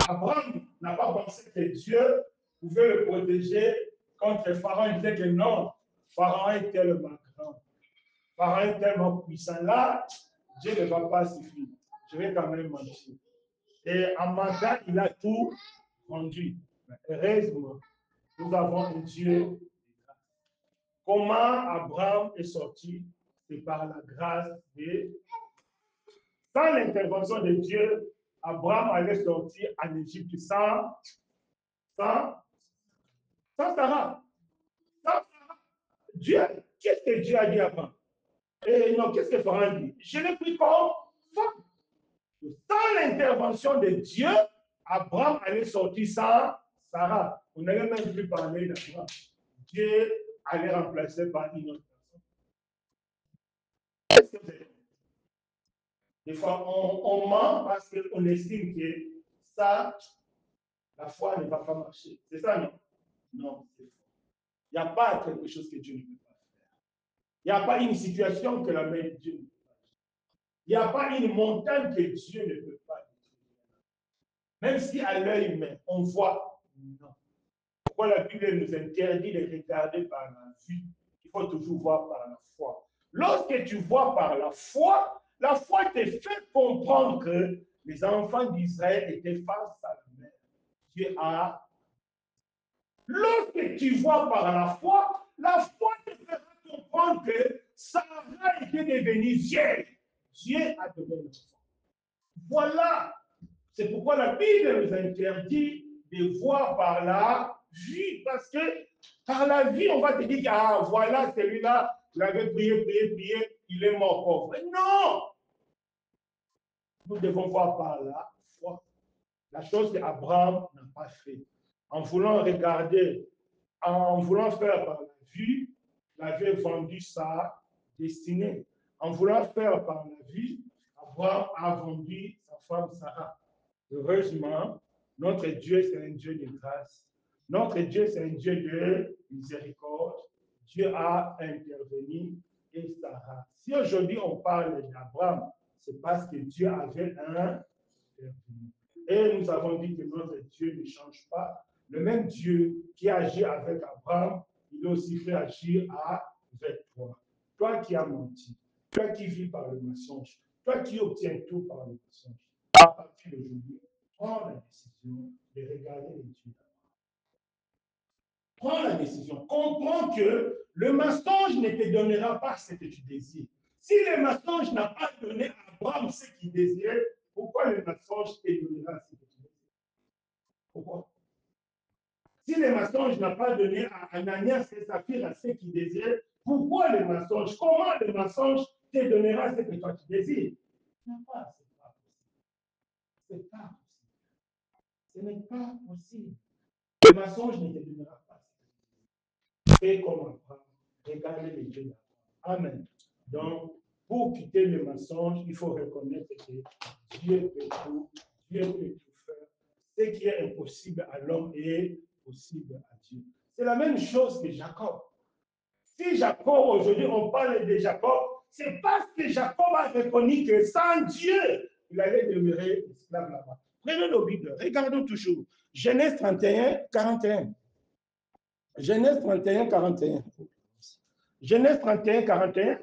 [SPEAKER 1] Abraham n'a pas pensé que Dieu pouvait le protéger contre Pharaon. Il disait que non, Pharaon est tellement grand. Pharaon est tellement puissant. Là, Dieu ne va pas suffire. Je vais quand même mentir. Et en mentant, il a tout rendu. Heureusement, nous avons un Dieu de grâce. Comment Abraham est sorti? C'est par la grâce de Dieu. Sans l'intervention de Dieu, Abraham allait sortir en Égypte sans Sarah. Dieu, qu'est-ce que Dieu a dit avant? Et non, qu'est-ce que Pharaon dit? Je l'ai pris comme femme. Sans l'intervention de Dieu, Abraham allait sortir sans Sarah. On n'allait même plus parler d'Abraham. Dieu allait remplacer par une autre personne. Qu'est-ce que c'est? Des fois, on ment parce qu'on estime que ça, la foi ne va pas marcher. C'est ça, non? Non, c'est faux. Il n'y a pas quelque chose que Dieu ne peut pas faire. Il n'y a pas une situation que la main de Dieu ne peut pas faire. Il n'y a pas une montagne que Dieu ne peut pas détruire. Même si à l'œil humain, on voit, non. Pourquoi la Bible nous interdit de regarder par la vue? Il faut toujours voir par la foi. Lorsque tu vois par la foi te fait comprendre que les enfants d'Israël étaient face à la mer. Dieu a. Lorsque tu vois par la foi te fera comprendre que Sarah était devenue vieille. Dieu a donné l'enfant. Voilà. C'est pourquoi la Bible nous interdit de voir par la vue. Parce que par la vue, on va te dire, ah, voilà, celui-là, il avait prié, il est mort pauvre. Non! Nous devons voir par la foi. La chose qu'Abraham n'a pas fait. En voulant regarder, en voulant faire par la vue, il avait vendu sa destinée. En voulant faire par la vue, Abraham a vendu sa femme Sarah. Heureusement, notre Dieu, c'est un Dieu de grâce. Notre Dieu, c'est un Dieu de miséricorde. Dieu a intervenu et Sarah. Si aujourd'hui on parle d'Abraham, c'est parce que Dieu avait intervenu. Et nous avons dit que notre Dieu ne change pas. Le même Dieu qui agit avec Abraham, il est aussi fait agir avec toi. Toi qui as menti, toi qui vis par le mensonge, toi qui obtiens tout par le mensonge. À partir d'aujourd'hui, prends la décision de regarder les dieux. Prends la décision. Comprends que le mensonge ne te donnera pas ce que tu désires. Si le mensonge n'a pas donné à Abraham ce qu'il désirait, pourquoi le mensonge te donnera ce que tu désires? Pourquoi? Si le mensonge n'a pas donné à Ananias et Saphir ce qu'il désirait, pourquoi le mensonge? Comment le mensonge te donnera ce que toi tu désires? Non, pas, c'est pas possible. C'est pas possible. Ce n'est pas possible. Le mensonge ne te donnera pas. Fais comme Abraham. Regardez les dieux d'Abraham. Amen. Donc, pour quitter le mensonge, il faut reconnaître que Dieu peut tout, Dieu peut tout faire. Ce qui est impossible à l'homme est possible à Dieu. C'est la même chose que Jacob. Si Jacob, aujourd'hui, on parle de Jacob, c'est parce que Jacob a reconnu que sans Dieu, il allait demeurer esclave là-bas. Prenons nos Bibles, regardons toujours. Genèse 31, 41. Genèse 31, 41. Genèse 31, 41.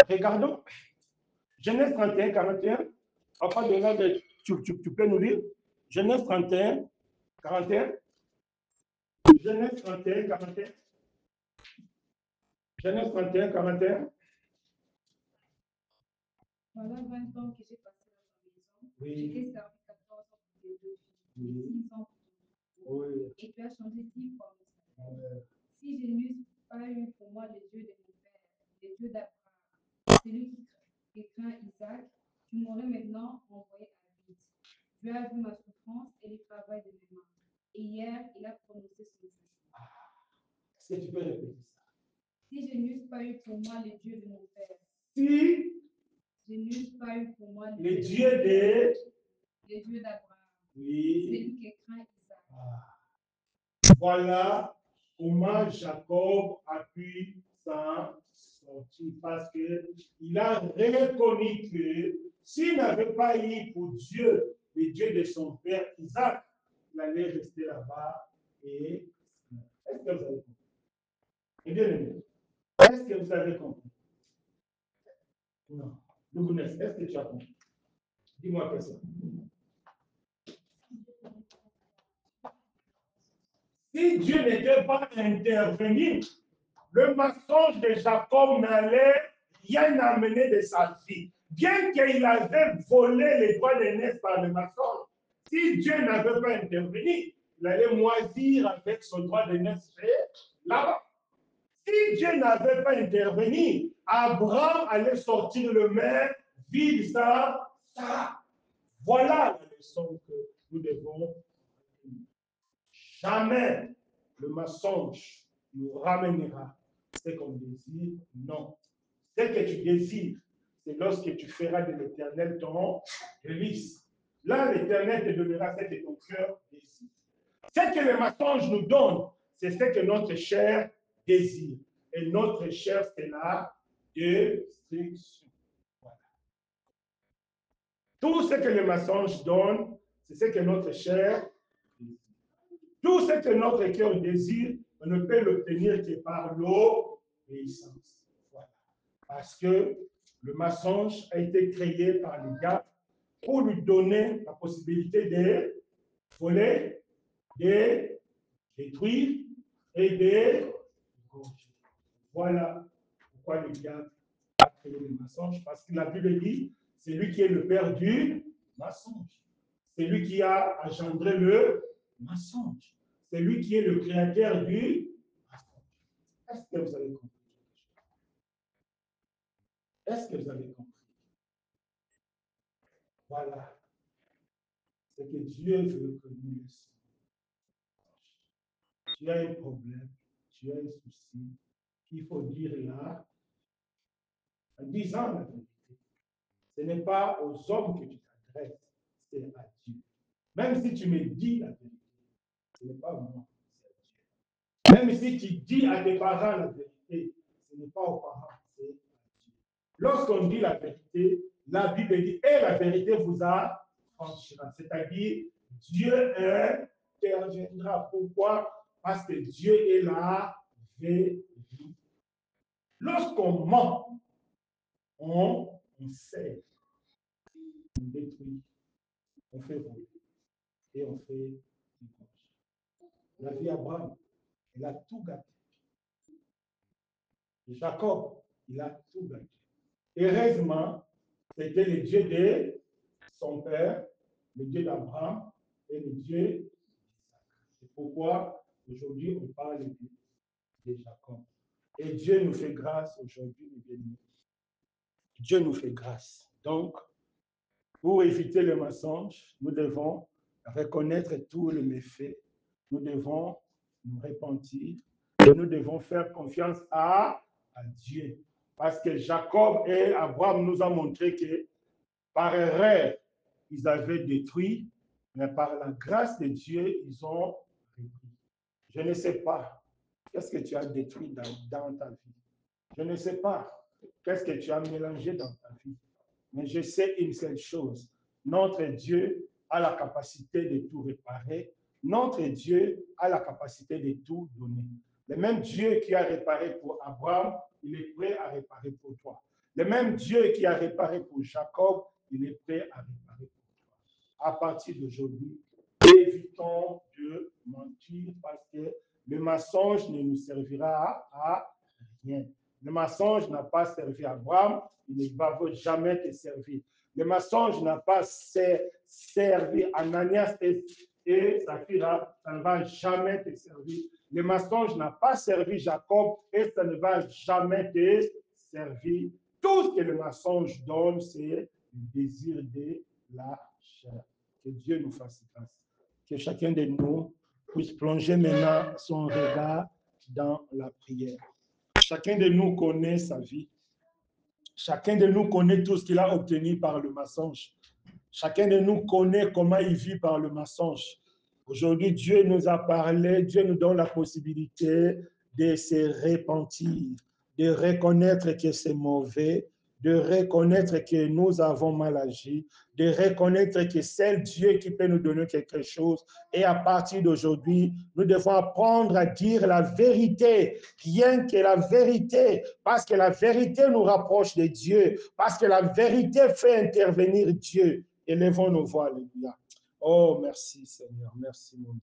[SPEAKER 1] Regardons. Genèse 31, 41. Papa de là, tu peux nous lire. Genèse 31, 41. Genèse 31, 41. Genèse 31, 41.
[SPEAKER 3] Voilà 20 ans que j'ai passé dans ta maison.
[SPEAKER 1] Oui.
[SPEAKER 3] J'ai servi 14 ans pour tes 2 filles,
[SPEAKER 1] Oui.
[SPEAKER 3] 6 ans pour ton
[SPEAKER 1] Oui.
[SPEAKER 3] Et tu as changé 10 fois mon salaire.
[SPEAKER 1] Oui.
[SPEAKER 3] Si je n'eusse pas eu pour moi les dieux de mon père, les dieux d'Abraham, celui qui craint Isaac, tu m'aurais maintenant envoyé à vide. Tu as vu ma souffrance et le travail de mes mains. Et hier, il a prononcé son jugement.
[SPEAKER 1] Est-ce que tu peux répéter ça?
[SPEAKER 3] Si je n'eusse pas eu pour moi les dieux de mon père,
[SPEAKER 1] Si
[SPEAKER 3] je n'eusse pas eu pour moi
[SPEAKER 1] les dieux de...
[SPEAKER 3] les dieux d'Abraham,
[SPEAKER 1] Oui.
[SPEAKER 3] celui qui craint Isaac.
[SPEAKER 1] Voilà comment Jacob a pu s'en sortir. Parce qu'il a reconnu que s'il n'avait pas eu pour Dieu, le Dieu de son père Isaac, il allait rester là-bas. Et est-ce que vous avez compris? Est-ce que vous avez compris? Non. Lougounès, est-ce que tu as compris? Dis-moi que ça. Si Dieu n'était pas intervenu, le mensonge de Jacob n'allait rien amener de sa vie. Bien qu'il avait volé les droits d'aînesse par le mensonge, si Dieu n'avait pas intervenu, il allait moisir avec son droit d'aînesse là-bas. Si Dieu n'avait pas intervenu, Abraham allait sortir le même vide ça. Voilà la leçon que nous devons. Jamais le mensonge nous ramènera ce qu'on désire. Non. Ce que tu désires, c'est lorsque tu feras de l'Éternel ton délice. Là, l'Éternel te donnera ce que ton cœur désire. Ce que le mensonge nous donne, c'est ce que notre chair désire. Et notre chair, c'est la destruction. Voilà. Tout ce que le mensonge donne, c'est ce que notre chair désire. Tout ce que notre cœur désire, on ne peut l'obtenir que par l'obéissance. Voilà. Parce que le mensonge a été créé par le diable pour lui donner la possibilité de voler, de détruire et de gorger. Voilà pourquoi le diable a créé le mensonge. Parce que la Bible dit, c'est lui qui est le père du mensonge. C'est lui qui a engendré le mensonge. C'est lui qui est le créateur du mensonge. Est-ce que vous avez compris? Est-ce que vous avez compris? Voilà. C'est que Dieu veut que nous le sachions. Tu as un problème, tu as un souci, qu'il faut dire là, en disant la vérité. Ce n'est pas aux hommes que tu t'adresses, c'est à Dieu. Même si tu me dis la vérité, ce n'est pas moi, c'est à Dieu. Même si tu dis à tes parents la vérité, ce n'est pas aux parents, c'est à Dieu. Lorsqu'on dit la vérité, la Bible dit, et la vérité vous affranchira. C'est-à-dire, Dieu interviendra. Pourquoi? Parce que Dieu est la vérité. Lorsqu'on ment, on sait, on détruit, on fait voler et on fait du gauche. La vie d'Abraham, il a tout gâté. Jacob, il a tout gâté. Heureusement, c'était le Dieu de son père, le Dieu d'Abraham et le Dieu d'Isaac. C'est pourquoi aujourd'hui on parle de Jacob. Et Dieu nous fait grâce aujourd'hui, mes bien-aimés. Dieu nous fait grâce. Donc, pour éviter le mensonge, nous devons reconnaître tous les méfaits. Nous devons nous repentir et nous devons faire confiance à Dieu. Parce que Jacob et Abraham nous ont montré que par erreur, ils avaient détruit, mais par la grâce de Dieu, ils ont repris. Je ne sais pas qu'est-ce que tu as détruit dans ta vie. Je ne sais pas qu'est-ce que tu as mélangé dans ta vie. Mais je sais une seule chose. Notre Dieu a la capacité de tout réparer. Notre Dieu a la capacité de tout donner. Le même Dieu qui a réparé pour Abraham, il est prêt à réparer pour toi. Le même Dieu qui a réparé pour Jacob, il est prêt à réparer pour toi. À partir d'aujourd'hui, évitons de mentir parce que le mensonge ne nous servira à rien. Le mensonge n'a pas servi à Abraham, il ne va jamais te servir. Le mensonge n'a pas servi à Ananias et Saphira, ça ne va jamais te servir. Le mensonge n'a pas servi Jacob et ça ne va jamais te servir. Tout ce que le mensonge donne, c'est le désir de la chair. Que Dieu nous fasse grâce. Que chacun de nous puisse plonger maintenant son regard dans la prière. Chacun de nous connaît sa vie. Chacun de nous connaît tout ce qu'il a obtenu par le mensonge. Chacun de nous connaît comment il vit par le mensonge. Aujourd'hui, Dieu nous a parlé, Dieu nous donne la possibilité de se repentir, de reconnaître que c'est mauvais, de reconnaître que nous avons mal agi, de reconnaître que c'est Dieu qui peut nous donner quelque chose. Et à partir d'aujourd'hui, nous devons apprendre à dire la vérité, rien que la vérité, parce que la vérité nous rapproche de Dieu, parce que la vérité fait intervenir Dieu. Élevons nos voix, alléluia. Oh, merci Seigneur, merci mon Dieu.